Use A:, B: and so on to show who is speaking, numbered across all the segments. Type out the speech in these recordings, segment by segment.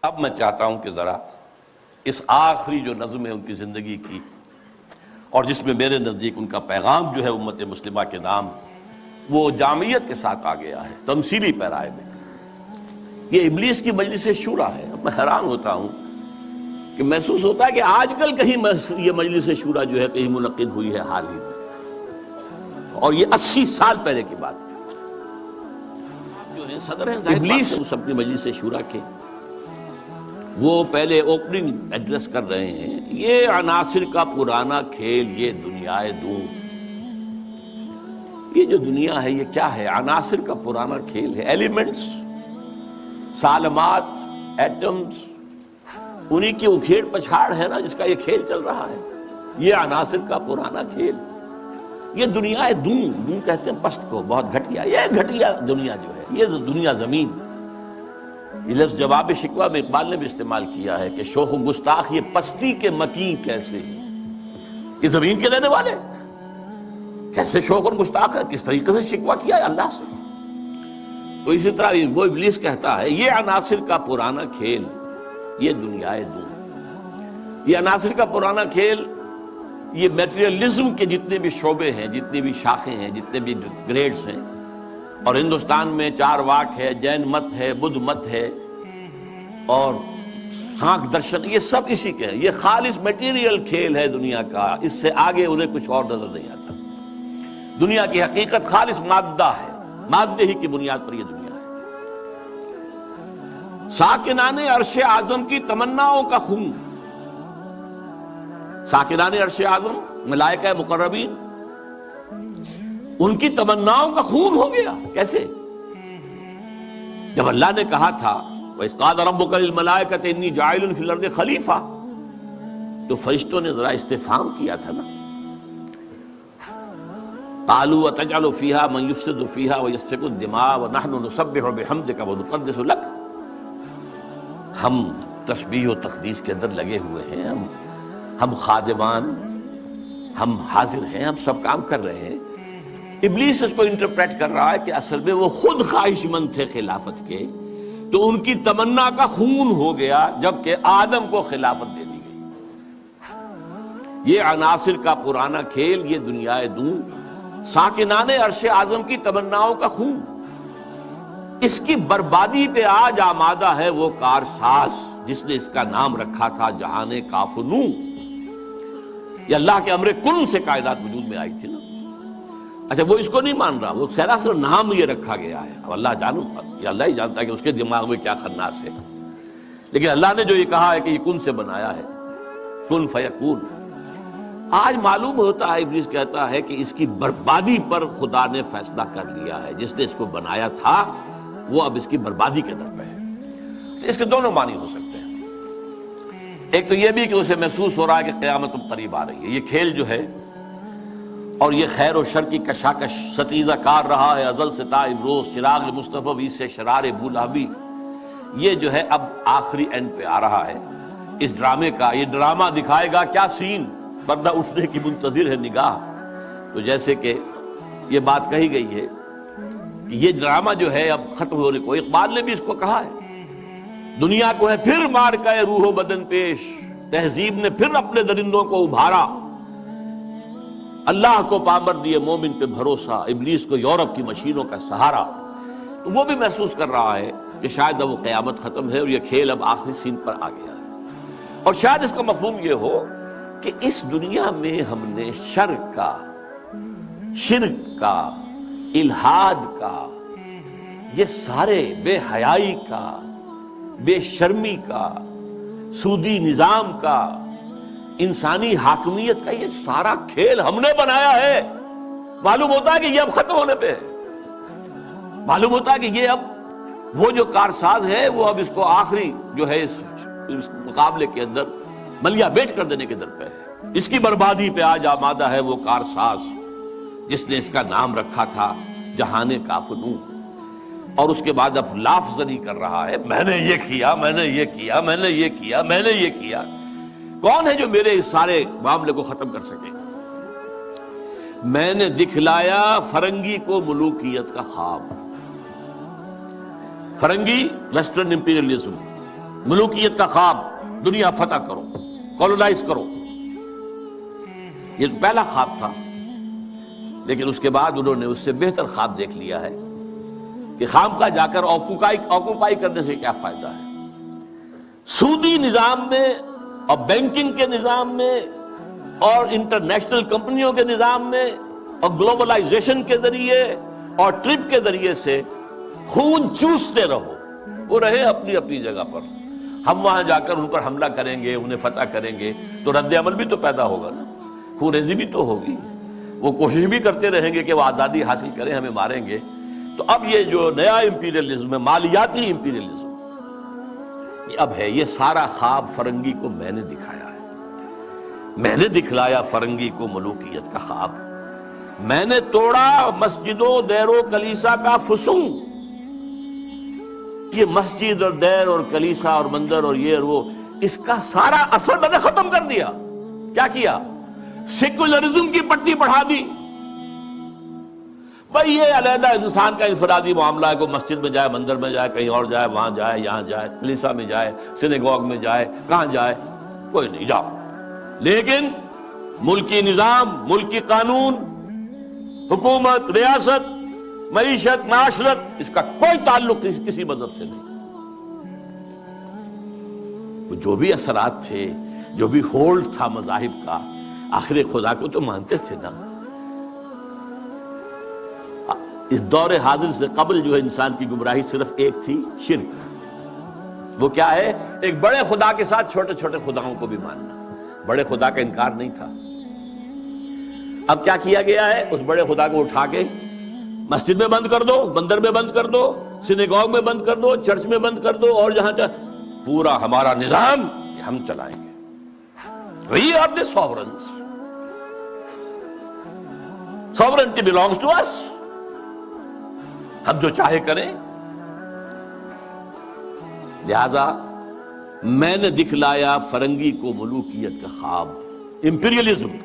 A: اب میں چاہتا ہوں کہ ذرا اس آخری جو نظم ہے ان کی زندگی کی، اور جس میں میرے نزدیک ان کا پیغام جو ہے امت مسلمہ کے نام وہ جامعیت کے ساتھ آ گیا ہے، تمثیلی پیرائے میں۔ یہ ابلیس کی مجلس شورا ہے۔ میں حیران ہوتا ہوں کہ محسوس ہوتا ہے کہ آج کل کہیں یہ مجلس شورا جو ہے کہیں منعقد ہوئی ہے حال ہی میں، اور یہ 80 سال پہلے کی بات ہے۔ جو ہے صدر ہیں ابلیس اس اپنی مجلس شورا کے وہ پہلے اوپننگ ایڈریس کر رہے ہیں، یہ عناصر کا پرانا کھیل، یہ دنیا دوں۔ یہ جو دنیا ہے یہ کیا ہے؟ عناصر کا پرانا کھیل ہے۔ ایلیمنٹس، سالمات، ایٹمز، انہی کی اکھیڑ پچھاڑ ہے نا جس کا یہ کھیل چل رہا ہے۔ یہ عناصر کا پرانا کھیل، یہ دنیا دوں کہتے ہیں پست کو، بہت گھٹیا۔ یہ گھٹیا دنیا جو ہے، یہ دنیا زمین، یہ لفظ جواب شکوہ میں اقبال نے بھی استعمال کیا ہے کہ شوخ و گستاخ یہ پستی کے مکین کیسے، یہ زمین کے رہنے والے کیسے شوخ اور گستاخ ہے، کس طریقے سے شکوہ کیا ہے اللہ سے۔ تو اسی طرح وہ ابلیس کہتا ہے یہ عناصر کا پرانا کھیل، یہ دنیا دوں۔ یہ عناصر کا پرانا کھیل، یہ میٹیریلزم کے جتنے بھی شعبے ہیں، جتنی بھی شاخیں ہیں، جتنے بھی گریڈز ہیں، اور ہندوستان میں چار واک ہے، جین مت ہے، بدھ مت ہے، اور سانکھ درشن، یہ سب اسی کے ہیں۔ یہ خالص میٹیریل کھیل ہے دنیا کا، اس سے آگے انہیں کچھ اور نظر نہیں آتا۔ دنیا کی حقیقت خالص مادہ ہے، مادے ہی کی بنیاد پر یہ دنیا ہے۔ ساکنان عرش اعظم کی تمناؤں کا خون، ساکنان عرش اعظم ملائکہ مقربین، ان کی تمناؤں کا خون ہو گیا۔ کیسے؟ جب اللہ نے کہا تھا وَإِذْ قَالَ رَبُّكَ لِلْمَلَائِكَةِ إِنِّي جَاعِلٌ فِي الْأَرْضِ خَلِيفَةً، تو فرشتوں نے ذرا استفہام کیا تھا نا، قَالُوا وَتَجْعَلُ فِيهَا مَن يُفْسِدُ فِيهَا وَيَسْفِكُ الدِّمَاءَ وَنَحْنُ نُسَبِّحُ بِحَمْدِكَ وَنُقَدِّسُ لَكَ۔ ہم تسبیح و تقدیس کے اندر لگے ہوئے ہیں، ہم خادمان، ہم حاضر ہیں، ہم سب کام کر رہے ہیں۔ ابلیس اس کو انٹرپریٹ کر رہا ہے کہ اصل میں وہ خود خواہش مند تھے خلافت کے، تو ان کی تمنا کا خون ہو گیا جبکہ آدم کو خلافت دے دی گئی۔ یہ عناصر کا پرانا کھیل، یہ دنیا دوں، ساکنان عرش اعظم کی تمناؤں کا خون، اس کی بربادی پہ آج آمادہ ہے وہ کارساز جس نے اس کا نام رکھا تھا جہان کاف و نوں۔ یہ اللہ کے امر کن سے کائنات وجود میں آئی تھی نا۔ اچھا وہ اس کو نہیں مان رہا، وہ سراسر نام یہ رکھا گیا ہے، اب اللہ جانو، یہ اللہ ہی جانتا ہے کہ اس کے دماغ میں کیا خناس ہے، لیکن اللہ نے جو یہ کہا ہے کہ یہ کن سے بنایا ہے، کن فیکون۔ آج معلوم ہوتا ہے، ابلیس کہتا ہے کہ اس کی بربادی پر خدا نے فیصلہ کر لیا ہے، جس نے اس کو بنایا تھا وہ اب اس کی بربادی کے در پہ ہے۔ اس کے دونوں معنی ہو سکتے ہیں۔ ایک تو یہ بھی کہ اسے محسوس ہو رہا ہے کہ قیامت اب قریب آ رہی ہے، یہ کھیل جو ہے اور یہ خیر و شر کی کشاکش ستیزہ کار رہا ہے ازل سے تا امروز، چراغ مصطفی سے شرار بولہبی، یہ جو ہے اب آخری اینڈ پہ آ رہا ہے اس ڈرامے کا۔ یہ ڈرامہ دکھائے گا کیا سین، پردہ اٹھنے کی منتظر ہے نگاہ۔ تو جیسے کہ یہ بات کہی گئی ہے کہ یہ ڈرامہ جو ہے اب ختم ہونے کو، اقبال نے بھی اس کو کہا ہے، دنیا کو ہے پھر مار کا روح و بدن پیش، تہذیب نے پھر اپنے درندوں کو ابھارا، اللہ کو پامر دیے مومن پہ بھروسہ، ابلیس کو یورپ کی مشینوں کا سہارا۔ تو وہ بھی محسوس کر رہا ہے کہ شاید اب وہ قیامت ختم ہے اور یہ کھیل اب آخری سین پر آ گیا ہے۔ اور شاید اس کا مفہوم یہ ہو کہ اس دنیا میں ہم نے شر کا، شرک کا، الہاد کا، یہ سارے بے حیائی کا، بے شرمی کا، سودی نظام کا، انسانی حاکمیت کا، یہ سارا کھیل ہم نے بنایا ہے۔ معلوم ہوتا ہے کہ یہ اب ختم ہونے پہ ہے، معلوم ہوتا ہے کہ یہ اب وہ جو کارساز ہے وہ اب اس کو آخری جو ہے اس مقابلے کے اندر ملیا بیٹ کر دینے کے در پہ ہے۔ اس کی بربادی پہ آج آمادہ ہے وہ کارساز جس نے اس کا نام رکھا تھا جہان کاف و نوں۔ اور اس کے بعد اب لاف زنی کر رہا ہے، میں نے یہ کیا، میں نے یہ کیا، میں نے یہ کیا، میں نے یہ کیا۔ کون ہے جو میرے اس سارے معاملے کو ختم کر سکے؟ میں نے دکھلایا فرنگی کو ملوکیت کا خواب۔ فرنگی ویسٹرن امپیریلزم، ملوکیت کا خواب، دنیا فتح کرو، کولونائز کرو، یہ پہلا خواب تھا۔ لیکن اس کے بعد انہوں نے اس سے بہتر خواب دیکھ لیا ہے کہ خامخواہ جا کر آکوپائی کرنے سے کیا فائدہ ہے۔ سودی نظام میں اور بینکنگ کے نظام میں اور انٹرنیشنل کمپنیوں کے نظام میں اور گلوبلائزیشن کے ذریعے اور ٹرپ کے ذریعے سے خون چوستے رہو، وہ رہے اپنی اپنی جگہ پر، ہم وہاں جا کر ان پر حملہ کریں گے، انہیں فتح کریں گے تو رد عمل بھی تو پیدا ہوگا نا، خون ریزی بھی تو ہوگی، وہ کوشش بھی کرتے رہیں گے کہ وہ آزادی حاصل کریں، ہمیں ماریں گے۔ تو اب یہ جو نیا امپیریلزم ہے، مالیاتی امپیریلزم، یہ اب ہے۔ یہ سارا خواب فرنگی کو میں نے دکھایا ہے، میں نے دکھلایا فرنگی کو ملوکیت کا خواب، میں نے توڑا مسجد و دیر و کلیسا کا فسوں۔ یہ مسجد اور دیر اور کلیسا اور مندر اور یہ اور وہ، اس کا سارا اثر میں نے ختم کر دیا۔ کیا کیا؟ سیکولرزم کی پٹی بڑھا دی۔ بھئی یہ علیحدہ انسان کا انفرادی معاملہ ہے، کوئی مسجد میں جائے، مندر میں جائے، کہیں اور جائے، وہاں جائے، یہاں جائے، کلیسا میں جائے، سینیگوگ میں جائے، کہاں جائے، کوئی نہیں، جاؤ۔ لیکن ملکی نظام، ملکی قانون، حکومت، ریاست، معیشت، معاشرت، اس کا کوئی تعلق کسی مذہب سے نہیں۔ جو بھی اثرات تھے، جو بھی ہولڈ تھا مذاہب کا، آخر خدا کو تو مانتے تھے نا۔ اس دور حاضر سے قبل جو ہے انسان کی گمراہی صرف ایک تھی، شرک۔ وہ کیا ہے؟ ایک بڑے خدا کے ساتھ چھوٹے چھوٹے خداؤں کو بھی ماننا۔ بڑے خدا کا انکار نہیں تھا۔ اب کیا کیا گیا ہے؟ اس بڑے خدا کو اٹھا کے مسجد میں بند کر دو، مندر میں بند کر دو، سینیگوگ میں بند کر دو، چرچ میں بند کر دو، اور جہاں پورا ہمارا نظام یہ ہم چلائیں گے۔ We are the sovereigns. Sovereignty belongs to us. ہم جو چاہے کریں۔ لہذا میں نے دکھلایا فرنگی کو ملوکیت کا خواب، امپیریلزم،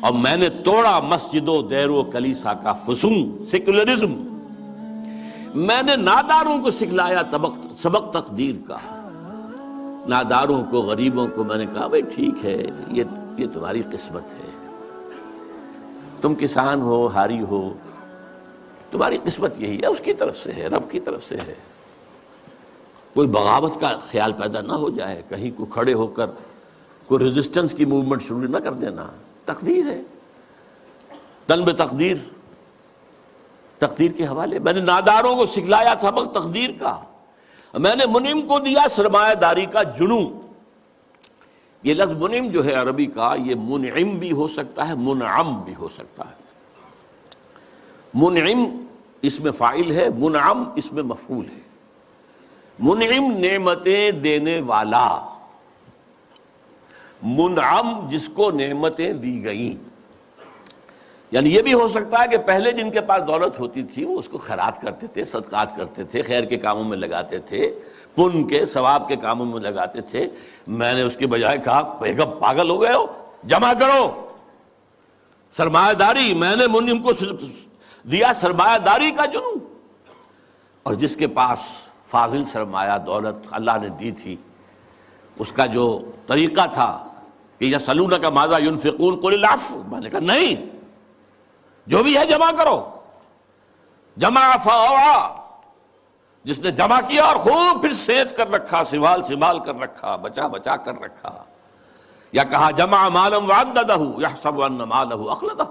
A: اور میں نے توڑا مسجد و دیر و کلیسا کا فسوں، سیکولرزم۔ میں نے ناداروں کو سکھلایا سبق تقدیر کا۔ ناداروں کو، غریبوں کو میں نے کہا بھئی ٹھیک ہے، یہ تمہاری قسمت ہے، تم کسان ہو، ہاری ہو، تمہاری قسمت یہی ہے، اس کی طرف سے ہے، رب کی طرف سے ہے۔ کوئی بغاوت کا خیال پیدا نہ ہو جائے، کہیں کو کھڑے ہو کر کوئی ریزسٹنس کی موومنٹ شروع نہ کر دینا۔ تقدیر ہے، تن بے تقدیر، تقدیر کے حوالے۔ میں نے ناداروں کو سکھلایا سبق تقدیر کا، میں نے منعم کو دیا سرمایہ داری کا جنوں۔ یہ لفظ منعم جو ہے عربی کا، یہ منعم بھی ہو سکتا ہے، منعم بھی ہو سکتا ہے۔ منعم اس میں فاعل ہے، منعم اس میں مفعول ہے۔ منعم نعمتیں دینے والا، منعم جس کو نعمتیں دی گئیں۔ یعنی یہ بھی ہو سکتا ہے کہ پہلے جن کے پاس دولت ہوتی تھی وہ اس کو خیرات کرتے تھے، صدقات کرتے تھے، خیر کے کاموں میں لگاتے تھے، پن کے ثواب کے کاموں میں لگاتے تھے۔ میں نے اس کے بجائے کہا بیگم پاگل ہو گئے ہو، جمع کرو سرمایہ داری۔ میں نے منعم کو دیا سرمایہ داری کا جنوں، اور جس کے پاس فاضل سرمایہ دولت اللہ نے دی تھی، اس کا جو طریقہ تھا کہ یسألونک ماذا ينفقون قل العفو، میں نے کہا نہیں، جو بھی ہے جمع کرو۔ جمع فاوعا، جس نے جمع کیا اور خوب پھر سینت کر رکھا، سنبھال کر رکھا، بچا کر رکھا۔ یا کہا جمع مالا وعددہ یحسب ان مالہ اخلدہ۔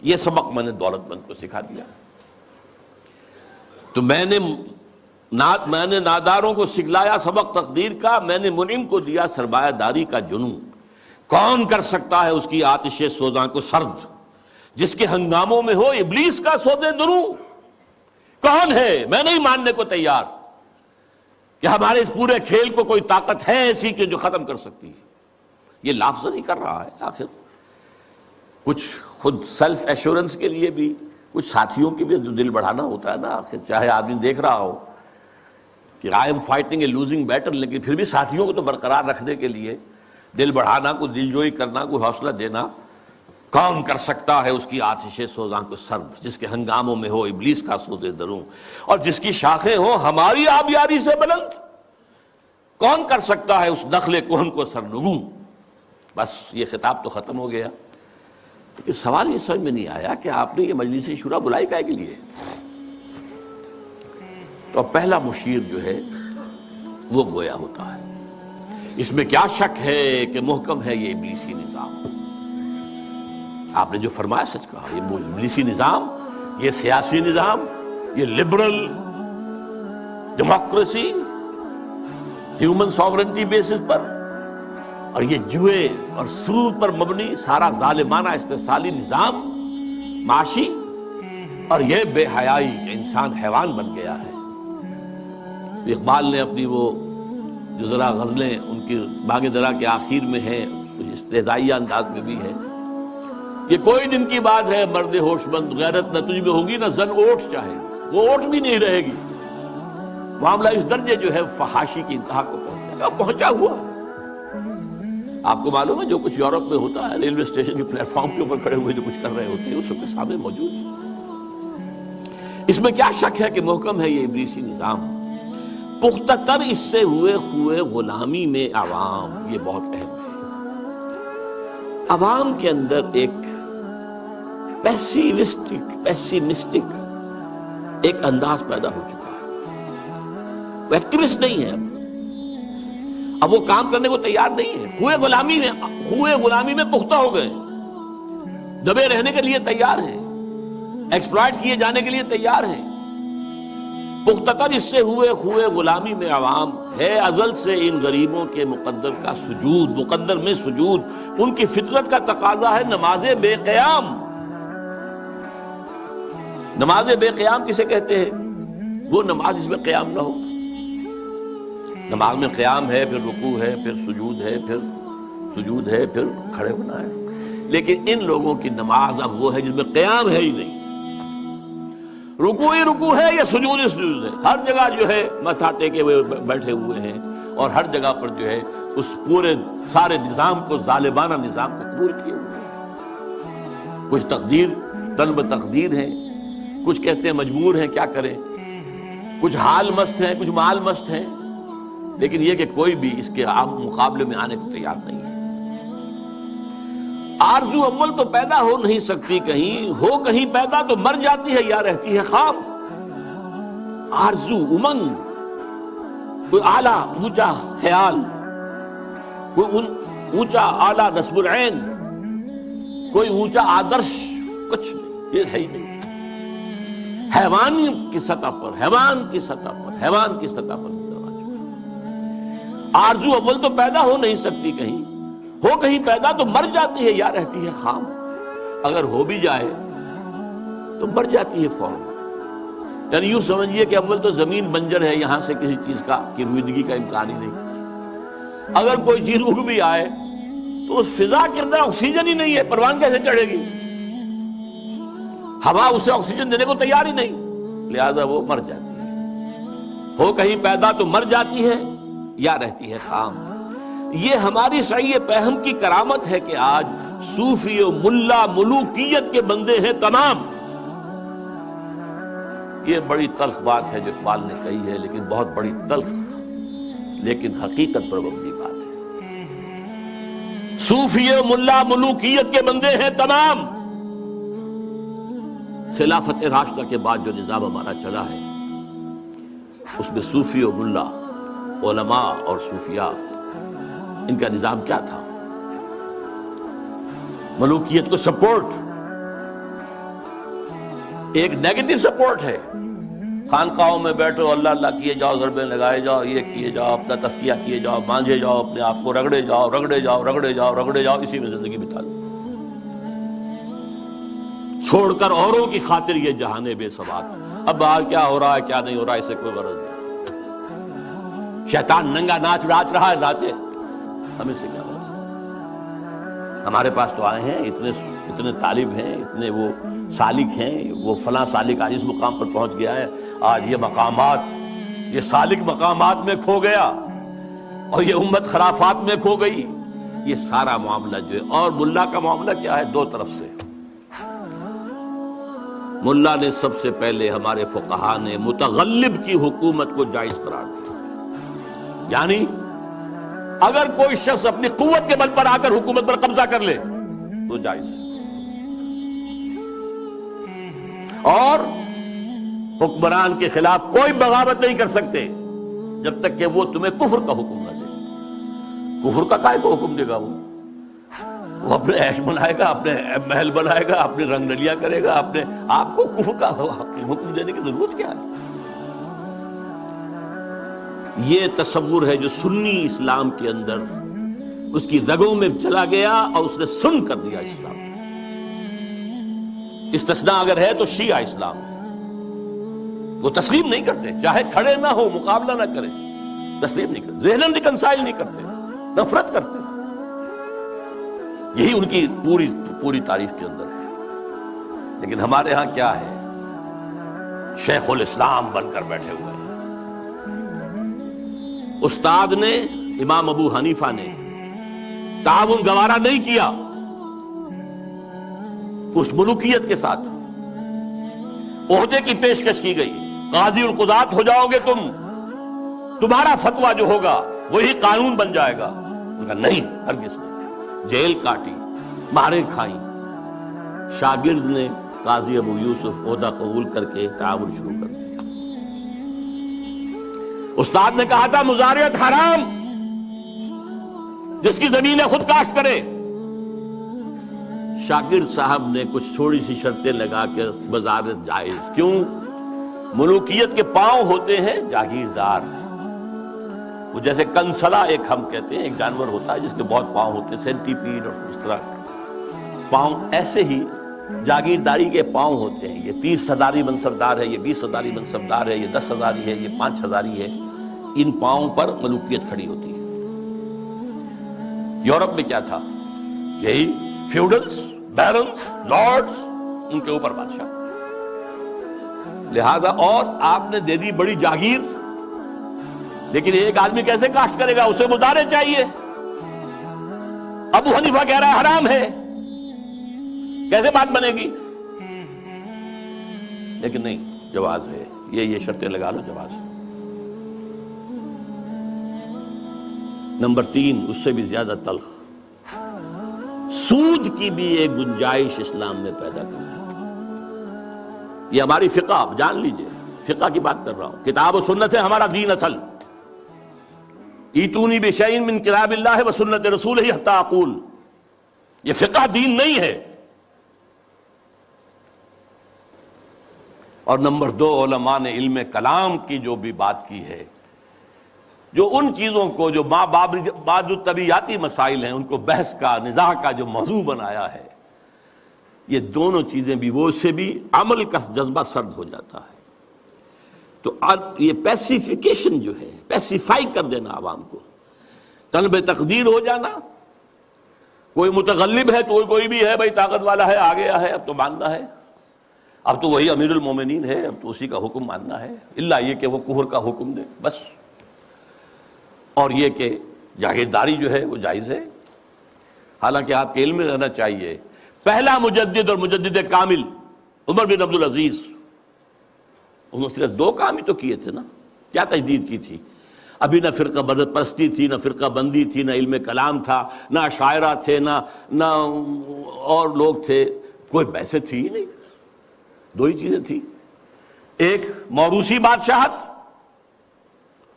A: یہ سبق میں نے دولت مند کو سکھا دیا۔ تو میں نے ناداروں کو سکھلایا سبق تقدیر کا، میں نے منعم کو دیا سرمایہ داری کا جنوں۔ کون کر سکتا ہے اس کی آتش سوزاں کو سرد، جس کے ہنگاموں میں ہو ابلیس کا سودے دروں؟ کون ہے؟ میں نہیں ماننے کو تیار کہ ہمارے اس پورے کھیل کو کوئی طاقت ہے ایسی کہ جو ختم کر سکتی ہے۔ یہ لافظ نہیں کر رہا ہے، آخر کچھ خود سیلف ایشورنس کے لیے بھی کچھ ساتھیوں کی بھی دل بڑھانا ہوتا ہے نا۔ آخر چاہے آدمی دیکھ رہا ہو کہ I am fighting a losing battle, لیکن پھر بھی ساتھیوں کو تو برقرار رکھنے کے لیے دل بڑھانا، کوئی دل جوئی کرنا، کوئی حوصلہ دینا۔ کون کر سکتا ہے اس کی آتش سوزاں کو سرد، جس کے ہنگاموں میں ہو ابلیس کا سودے دروں، اور جس کی شاخیں ہوں ہماری آبیاری سے بلند۔ کون کر سکتا ہے اس نخل کہن کو سرنگوں؟ بس یہ خطاب تو ختم ہو گیا، لیکن سوال یہ سمجھ میں نہیں آیا کہ آپ نے یہ مجلس شورا بلائی کائے کے لیے؟ تو پہلا مشیر جو ہے وہ گویا ہوتا ہے، اس میں کیا شک ہے کہ محکم ہے یہ ابلیسی نظام۔ آپ نے جو فرمایا سچ کہا، یہ ابلیسی نظام، یہ سیاسی نظام، یہ liberal democracy human sovereignty basis پر، اور یہ جوئے اور سود پر مبنی سارا ظالمانہ استحصالی نظام معاشی، اور یہ بے حیائی کہ انسان حیوان بن گیا ہے۔ اقبال نے اپنی وہ جو ذرا غزلیں ان کی باغ درا کے آخر میں ہیں، کچھ استہزائیہ انداز میں بھی ہے، یہ کوئی دن کی بات ہے مرد ہوش مند غیرت نہ تجھ میں ہوگی نہ زن اوٹ چاہے، وہ اوٹ بھی نہیں رہے گی۔ معاملہ اس درجے جو ہے فحاشی کی انتہا کو پہنچا ہوا ہے۔ آپ کو معلوم ہے جو کچھ یورپ میں ہوتا ہے، ریلوے اسٹیشن کے پلیٹ فارم کے اوپر کھڑے ہوئے جو کچھ کر رہے ہوتے ہیں، وہ سب کے سامنے موجود ہے۔ اس میں کیا شک ہے کہ محکم ہے یہ ابلیسی نظام؟ پختہ تر اس سے ہوئے خوئے غلامی میں عوام، یہ بہت اہم ہے۔ عوام کے اندر ایک پیسیمسٹک ایک انداز پیدا ہو چکا ہے، وہ ایکٹیوسٹ نہیں ہے، اب وہ کام کرنے کو تیار نہیں ہے، خوئے غلامی میں پختہ ہو گئے، دبے رہنے کے لیے تیار ہیں، ایکسپلائٹ کیے جانے کے لیے تیار ہیں۔ پختہ تر اس سے ہوئے خوئے غلامی میں عوام ہے ازل سے ان غریبوں کے مقدر کا سجود، مقدر میں سجود، ان کی فطرت کا تقاضا ہے نماز بے قیام۔ نماز بے قیام کسے کہتے ہیں؟ وہ نماز جس میں قیام نہ ہو۔ نماز میں قیام ہے، پھر رکوع ہے، پھر سجود ہے، پھر سجود ہے، پھر کھڑے ہونا ہے، لیکن ان لوگوں کی نماز اب وہ ہے جس میں قیام ہے ہی نہیں، رکوع ہی رکوع ہے یا سجود ہی سجود ہے، ہر جگہ جو ہے ماتھا ٹیکے ہوئے بیٹھے ہوئے ہیں، اور ہر جگہ پر جو ہے اس پورے سارے نظام کو، ظالمانہ نظام کو قبول کیے ہوئے ہیں۔ کچھ تقدیر طلب تقدیر ہیں، کچھ کہتے ہیں مجبور ہیں، کیا کریں، کچھ حال مست ہیں، کچھ مال مست ہیں، لیکن یہ کہ کوئی بھی اس کے عام مقابلے میں آنے کو تیار نہیں ہے۔ آرزو اول تو پیدا ہو نہیں سکتی کہیں، ہو کہیں پیدا تو مر جاتی ہے یا رہتی ہے خام۔ آرزو، امنگ، کوئی اعلیٰ اونچا خیال، کوئی اونچا اعلیٰ نصب العین، کوئی اونچا آدرش، کچھ نہیں، یہ ہے ہی نہیں۔ حیوان کی سطح پر، حیوان کی سطح پر آرزو اول تو پیدا ہو نہیں سکتی کہیں، ہو کہیں پیدا تو مر جاتی ہے یا رہتی ہے خام، اگر ہو بھی جائے تو مر جاتی ہے فوراً۔ یعنی یوں سمجھیے کہ اول تو زمین بنجر ہے، یہاں سے کسی چیز کی رویدگی کا امکان ہی نہیں، اگر کوئی چیز اگ بھی آئے تو اس فضا کے اندر آکسیجن ہی نہیں ہے، پروان کیسے چڑھے گی؟ ہوا اسے آکسیجن دینے کو تیار ہی نہیں، لہذا وہ مر جاتی ہے۔ ہو کہیں پیدا تو مر جاتی ہے یا رہتی ہے خام۔ یہ ہماری صحیح فہم کی کرامت ہے کہ آج صوفی و ملا ملوکیت کے بندے ہیں تمام۔ یہ بڑی تلخ بات ہے جو اقبال نے کہی ہے، لیکن بہت بڑی تلخ لیکن حقیقت پر مبنی بات ہے۔ صوفی و ملا ملوکیت کے بندے ہیں تمام۔ خلافت راشدہ کے بعد جو نظام ہمارا چلا ہے اس میں صوفی و ملا، علماء اور صوفیاء، ان کا نظام کیا تھا؟ ملوکیت کو سپورٹ، ایک نیگیٹو سپورٹ ہے، خانقاہوں میں بیٹھو، اللہ اللہ کیے جاؤ، ضربیں لگائے جاؤ، یہ کیے جاؤ، اپنا تزکیہ کیے جاؤ، مانجھے جاؤ اپنے آپ کو، رگڑے جاؤ، اسی میں زندگی بتا دو، چھوڑ کر اوروں کی خاطر یہ جہان بے ثبات۔ اب باہر کیا ہو رہا ہے کیا نہیں ہو رہا ہے اسے کوئی غرض نہیں، شیطان ننگا ناچ رہا ہے، ناچے، ہمیں سے کیا غرض؟ ہمارے پاس تو آئے ہیں، اتنے طالب ہیں، اتنے وہ سالک ہیں، وہ فلاں سالک آج اس مقام پر پہنچ گیا ہے، آج یہ مقامات، یہ سالک مقامات میں کھو گیا اور یہ امت خرافات میں کھو گئی، یہ سارا معاملہ جو ہے۔ اور ملا کا معاملہ کیا ہے؟ دو طرف سے۔ ملا نے سب سے پہلے، ہمارے فقہا نے متغلب کی حکومت کو جائز قرار دیا، یعنی اگر کوئی شخص اپنی قوت کے بل پر آ کر حکومت پر قبضہ کر لے تو جائز ہے، اور حکمران کے خلاف کوئی بغاوت نہیں کر سکتے جب تک کہ وہ تمہیں کفر کا حکم نہ دے۔ کفر کا کائے کو حکم دے گا؟ وہ اپنے عیش بنائے گا، اپنے محل بنائے گا، اپنے رنگ نلیاں کرے گا، اپنے آپ کو کفر کا حکم دینے کی ضرورت کیا ہے؟ یہ تصور ہے جو سنی اسلام کے اندر اس کی رگوں میں چلا گیا اور اس نے سن کر دیا اسلام۔ استثناء اگر ہے تو شیعہ اسلام، وہ تسلیم نہیں کرتے، چاہے کھڑے نہ ہو، مقابلہ نہ کریں، تسلیم نہیں کرتے، ذہناً ریکنسائل نہیں کرتے، نفرت کرتے۔ یہی ان کی پوری تاریخ کے اندر ہے۔ لیکن ہمارے ہاں کیا ہے؟ شیخ الاسلام بن کر بیٹھے ہوئے ہیں۔ استاد نے، امام ابو حنیفہ نے تعاون گوارا نہیں کیا اس ملوکیت کے ساتھ، عہدے کی پیشکش کی گئی، قاضی القضات ہو جاؤ گے تم، تمہارا فتویٰ جو ہوگا وہی قانون بن جائے گا۔ ان کا نہیں، ہرگز نہیں۔ جیل کاٹی، مارے کھائیں۔ شاگرد نے قاضی ابو یوسف عہدہ قبول کر کے تعاون شروع کر دیا۔ استاد نے کہا تھا مزارعت حرام، جس کی زمین ہے خود کاشت کرے۔ شاگرد صاحب نے کچھ تھوڑی سی شرطیں لگا کے مزارعت جائز۔ کیوں؟ ملوکیت کے پاؤں ہوتے ہیں جاگیردار، وہ جیسے کنسلا ایک ہم کہتے ہیں، ایک جانور ہوتا ہے جس کے بہت پاؤں ہوتے ہیں، سینٹی پیڈ اور اس طرح پاؤں، ایسے ہی جاگیرداری کے پاؤں ہوتے ہیں۔ یہ 30 ہزاری منصبدار ہے، یہ 20 ہزاری منصبدار ہے، یہ 10 ہزاری ہے، یہ 5 ہزاری ہے۔ ان پاؤں پر ملوکیت کھڑی ہوتی ہے۔ یورپ میں کیا تھا؟ یہی فیوڈلز، بیرنز، لارڈز، ان کے اوپر بادشاہ۔ لہذا اور آپ نے دے دی بڑی جاگیر، لیکن ایک آدمی کیسے کاشت کرے گا؟ اسے مزارع چاہیے۔ ابو حنیفہ کہہ رہا ہے حرام ہے، کیسے بات بنے گی؟ لیکن نہیں، جواز ہے، یہ شرطیں لگا لو، جواز ہے۔ نمبر 3، اس سے بھی زیادہ تلخ، سود کی بھی ایک گنجائش اسلام میں پیدا کر دی۔ یہ ہماری فقہ، آپ جان لیجئے، فقہ کی بات کر رہا ہوں، کتاب و سنت ہے ہمارا دین اصل۔ ایتونی بشیء من کتاب اللہ و سنت رسولہ حتی اقول، یہ فقہ دین نہیں ہے۔ اور نمبر 2، علماء نے علم کلام کی جو بھی بات کی ہے، جو ان چیزوں کو جو بعض طبیعیاتی مسائل ہیں ان کو بحث کا، نزاع کا جو موضوع بنایا ہے، یہ دونوں چیزیں بھی، وہ سے بھی عمل کا جذبہ سرد ہو جاتا ہے۔ تو یہ پیسیفیکیشن جو ہے، پیسیفائی کر دینا عوام کو، طلب تقدیر ہو جانا، کوئی متغلب ہے تو کوئی بھی ہے بھائی، طاقت والا ہے، آ گیا ہے، اب تو ماننا ہے، اب تو وہی امیر المومنین ہے، اب تو اسی کا حکم ماننا ہے، الا یہ کہ وہ کفر کا حکم دے بس۔ اور یہ کہ جاگیرداری جو ہے وہ جائز ہے، حالانکہ آپ کے علم میں رہنا چاہیے، پہلا مجدد اور مجدد کامل عمر بن عبدالعزیز، انہوں نے صرف 2 کام ہی تو کیے تھے نا، کیا تجدید کی تھی؟ ابھی نہ فرقہ پرستی تھی، نہ فرقہ بندی تھی، نہ علم کلام تھا، نہ شاعرہ تھے، نہ اور لوگ تھے، کوئی بحثیں تھی ہی نہیں۔ 2 ہی چیزیں تھیں، ایک موروثی بادشاہت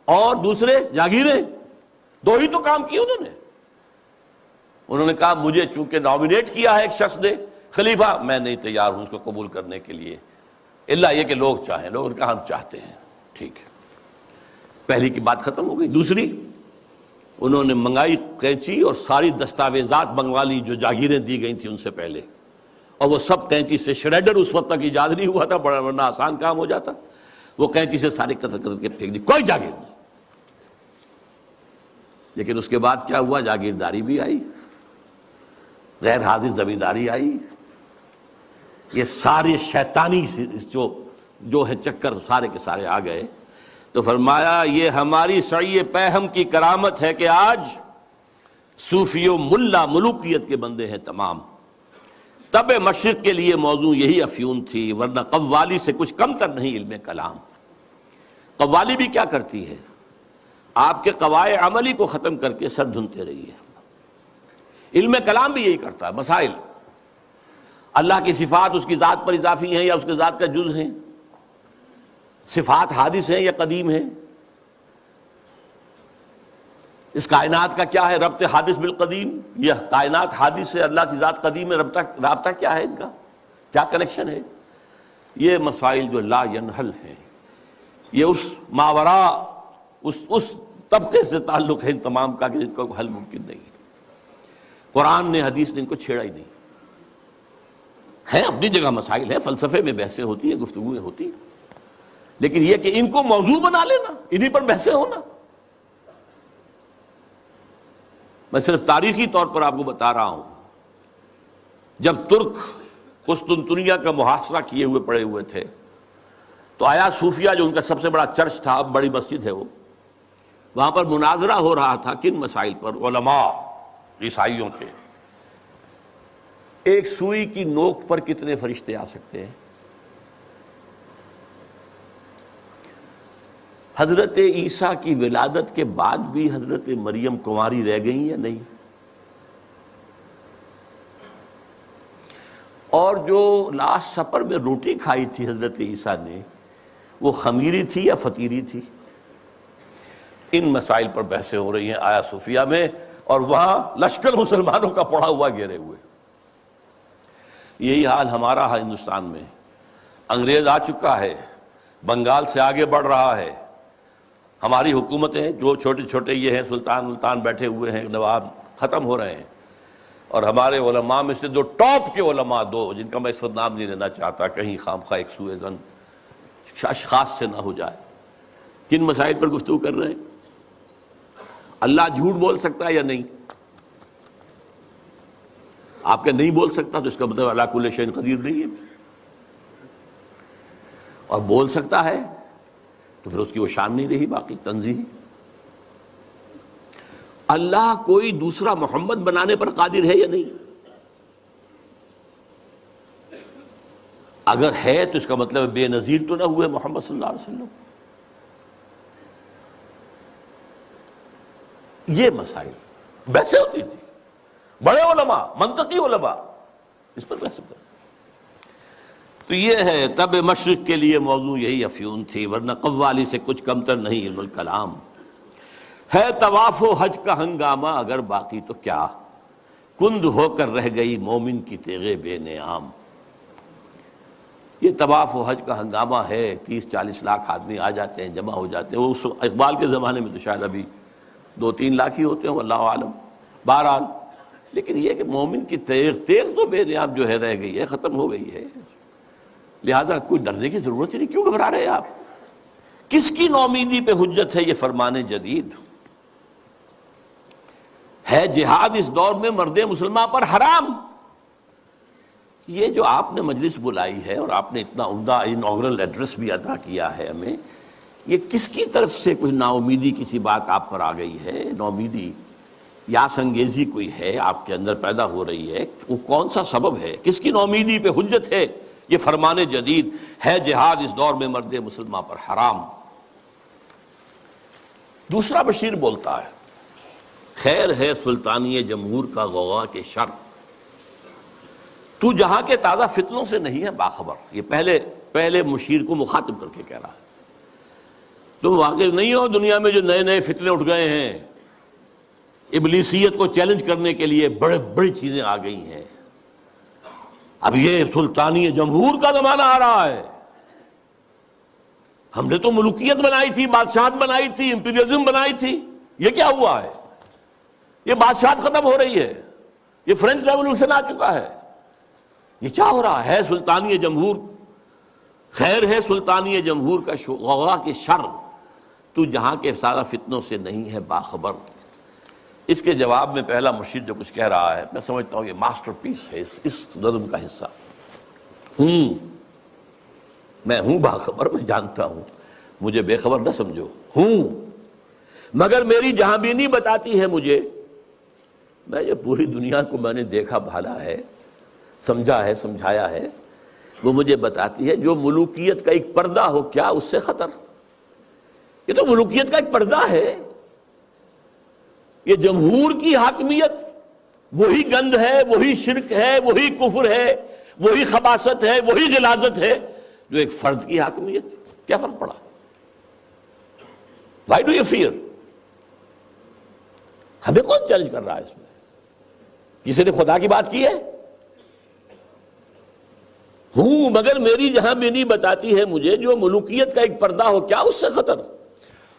A: اور دوسرے جاگیریں، 2 ہی تو کام کیے انہوں نے کہا مجھے چونکہ نامینیٹ کیا ہے ایک شخص نے خلیفہ، میں نہیں تیار ہوں اس کو قبول کرنے کے لیے، الا یہ کہ لوگ چاہیں۔ لوگوں نے کہا ہم چاہتے ہیں، ٹھیک ہے، پہلی کی بات ختم ہو گئی۔ دوسری، انہوں نے منگائی قینچی اور ساری دستاویزات منگوا لی جو جاگیریں دی گئی تھیں ان سے پہلے، اور وہ سب قینچی سے، شریڈر اس وقت تک ایجاد نہیں ہوا تھا، بڑا ورنہ آسان کام ہو جاتا، وہ قینچی سے ساری قطر قطر کے پھینک دی، کوئی جاگیر نہیں۔ لیکن اس کے بعد کیا ہوا؟ جاگیرداری بھی آئی، غیر حاضر زمینداری آئی، یہ سارے شیطانی جو ہے چکر سارے کے سارے آ گئے۔ تو فرمایا یہ ہماری سعی پہم کی کرامت ہے کہ آج صوفی و ملا ملوکیت کے بندے ہیں تمام۔ طب مشرق کے لیے موضوع یہی افیون تھی، ورنہ قوالی سے کچھ کم تر نہیں علم کلام۔ قوالی بھی کیا کرتی ہے؟ آپ کے قواعد عملی کو ختم کر کے سر دھنتے رہیے۔ علم کلام بھی یہی کرتا ہے، مسائل اللہ کی صفات اس کی ذات پر اضافی ہیں یا اس کی ذات کا جز ہیں، صفات حادث ہیں یا قدیم ہیں، اس کائنات کا کیا ہے ربط حادث بالقدیم، یہ کائنات حادث ہے، اللہ کی ذات قدیم ہے، رابطہ کیا ہے ان کا، کیا کنیکشن ہے؟ یہ مسائل جو لا ینحل ہیں، یہ اس ماورا اس طبقے سے تعلق ہے ان تمام کا کہ ان کو حل ممکن نہیں۔ قرآن نے حدیث نے ان کو چھیڑا ہی نہیں ہے، اپنی جگہ مسائل ہے، فلسفے میں بحثیں ہوتی ہیں، گفتگویں ہوتی ہیں، لیکن یہ کہ ان کو موضوع بنا لینا، انہی پر بحثیں ہونا۔ میں صرف تاریخی طور پر آپ کو بتا رہا ہوں، جب ترک قسطنطنیہ کا محاصرہ کیے ہوئے پڑے ہوئے تھے تو آیا صوفیہ جو ان کا سب سے بڑا چرچ تھا، بڑی مسجد ہے وہ، وہاں پر مناظرہ ہو رہا تھا کن مسائل پر؟ علماء عیسائیوں کے، ایک سوئی کی نوک پر کتنے فرشتے آ سکتے ہیں؟ حضرت عیسیٰ کی ولادت کے بعد بھی حضرت مریم کنواری رہ گئیں یا نہیں؟ اور جو لاسٹ سپر میں روٹی کھائی تھی حضرت عیسیٰ نے، وہ خمیری تھی یا فطیری تھی؟ ان مسائل پر بحثیں ہو رہی ہیں آیا صوفیہ میں، اور وہاں لشکر مسلمانوں کا پڑا ہوا گھیرے ہوئے۔ یہی حال ہمارا ہے ہندوستان میں، انگریز آ چکا ہے، بنگال سے آگے بڑھ رہا ہے، ہماری حکومتیں جو چھوٹے چھوٹے یہ ہیں سلطان بیٹھے ہوئے ہیں، نواب ختم ہو رہے ہیں، اور ہمارے علماء میں سے دو ٹاپ کے علماء، دو جن کا میں اس وقت نام نہیں لینا چاہتا کہیں خامخواہ ایک سوء ظن اشخاص سے نہ ہو جائے، کن مسائل پر گفتگو کر رہے ہیں؟ اللہ جھوٹ بول سکتا ہے یا نہیں؟ آپ کے نہیں بول سکتا تو اس کا مطلب اللہ کل شیء قدیر نہیں ہے، اور بول سکتا ہے تو پھر اس کی وہ شان نہیں رہی باقی تنزیہی۔ اللہ کوئی دوسرا محمد بنانے پر قادر ہے یا نہیں؟ اگر ہے تو اس کا مطلب بے نظیر تو نہ ہوئے محمد صلی اللہ علیہ وسلم۔ یہ مسائل بحثیں ہوتی تھی، بڑے علماء، منطقی علماء اس پر بحث کرتے۔ تو یہ ہے تب مشرق کے لیے موضوع یہی افیون تھی، ورنہ قوالی سے کچھ کمتر نہیں علم الکلام ہے۔ طواف و حج کا ہنگامہ اگر باقی تو کیا، کند ہو کر رہ گئی مومن کی تیغ بے نعام۔ یہ طواف و حج کا ہنگامہ ہے، 30-40 لاکھ آدمی آ جاتے ہیں، جمع ہو جاتے ہیں، وہ اس اقبال کے زمانے میں تو شاید ابھی 2-3 لاکھ ہی ہوتے ہیں، اللہ عالم، بہرحال۔ لیکن یہ کہ مومن کی تیغ تو بے نیاب جو ہے رہ گئی ہے، ختم ہو گئی ہے، لہذا کوئی ڈرنے کی ضرورت ہی نہیں۔ کیوں گھبرا رہے ہیں آپ؟ کس کی نومیدی پہ حجت ہے یہ فرمان جدید؟ ہے جہاد اس دور میں مرد مسلمان پر حرام۔ یہ جو آپ نے مجلس بلائی ہے اور آپ نے اتنا عمدہ انوگرل ایڈریس بھی ادا کیا ہے ہمیں، یہ کس کی طرف سے کوئی نا امیدی کسی بات آپ پر آ گئی ہے؟ نومیدی یا سنگیزی کوئی ہے آپ کے اندر پیدا ہو رہی ہے؟ وہ کون سا سبب ہے؟ کس کی نومیدی پہ حجت ہے یہ فرمان جدید؟ ہے جہاد اس دور میں مرد مسلمان پر حرام۔ دوسرا بشیر بولتا ہے، خیر ہے سلطانی جمہور کا غوغا کے شر، تو جہاں کے تازہ فتنوں سے نہیں ہے باخبر۔ یہ پہلے مشیر کو مخاطب کر کے کہہ رہا ہے، تم واقف نہیں ہو دنیا میں جو نئے نئے فتنے اٹھ گئے ہیں، ابلیسیت کو چیلنج کرنے کے لیے بڑی چیزیں آ گئی ہیں۔ اب یہ سلطانی جمہور کا زمانہ آ رہا ہے، ہم نے تو ملوکیت بنائی تھی، بادشاہت بنائی تھی، امپیریلزم بنائی تھی، یہ کیا ہوا ہے؟ یہ بادشاہت ختم ہو رہی ہے، یہ فرینچ ریولوشن آ چکا ہے، یہ کیا ہو رہا ہے؟ سلطانی جمہور، خیر ہے سلطانی جمہور کا غوغا کے شر، تو جہاں کے سارا فتنوں سے نہیں ہے باخبر۔ اس کے جواب میں پہلا مرشد جو کچھ کہہ رہا ہے، میں سمجھتا ہوں یہ ماسٹر پیس ہے اس نظم کا حصہ۔ میں ہوں باخبر، میں جانتا ہوں، مجھے بے خبر نہ سمجھو، ہوں، مگر میری جہاں بینی بتاتی ہے مجھے، میں یہ پوری دنیا کو میں نے دیکھا بھالا ہے، سمجھا ہے، سمجھایا ہے، وہ مجھے بتاتی ہے جو ملوکیت کا ایک پردہ ہو کیا اس سے خطر۔ یہ تو ملوکیت کا ایک پردہ ہے، یہ جمہور کی حاکمیت وہی گند ہے، وہی شرک ہے، وہی کفر ہے، وہی خباثت ہے، وہی غلاظت ہے جو ایک فرد کی حاکمیت. کیا فرق پڑا؟ Why do you fear؟ ہمیں کون چیلنج کر رہا ہے اس میں؟ کسی نے خدا کی بات کی ہے؟ ہوں مگر میری جہاں بینی بتاتی ہے مجھے جو ملوکیت کا ایک پردہ ہو، کیا اس سے خطر؟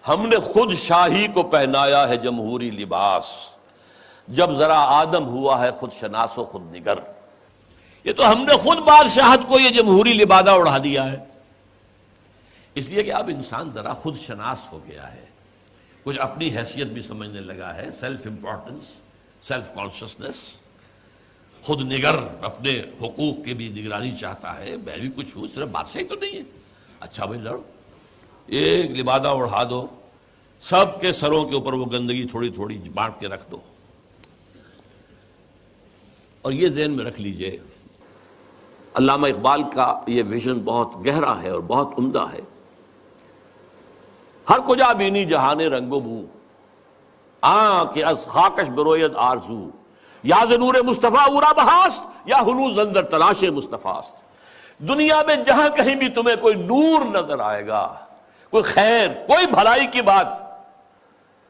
A: ہم نے خود شاہی کو پہنایا ہے جمہوری لباس، جب ذرا آدم ہوا ہے خود شناس و خود نگر. یہ تو ہم نے خود بادشاہت کو یہ جمہوری لبادہ اڑا دیا ہے، اس لیے کہ اب انسان ذرا خود شناس ہو گیا ہے، کچھ اپنی حیثیت بھی سمجھنے لگا ہے، سیلف امپورٹنس، سیلف کانشسنس، خود نگر، اپنے حقوق کی بھی نگرانی چاہتا ہے. میں بھی کچھ ہوں، صرف بات صحیح تو نہیں ہے. اچھا بھائی لڑو، ایک لبادہ اڑا دو، سب کے سروں کے اوپر وہ گندگی تھوڑی تھوڑی بانٹ کے رکھ دو. اور یہ ذہن میں رکھ لیجئے، علامہ اقبال کا یہ ویژن بہت گہرا ہے اور بہت عمدہ ہے. ہر کجا بینی جہان رنگ و بو، کہ از خاکش بروید آرزو، یا ز نور مصطفیٰ اورا بہاست، یا ہنوز اندر تلاش مصطفیٰ است. دنیا میں جہاں کہیں بھی تمہیں کوئی نور نظر آئے گا، کوئی خیر، کوئی بھلائی کی بات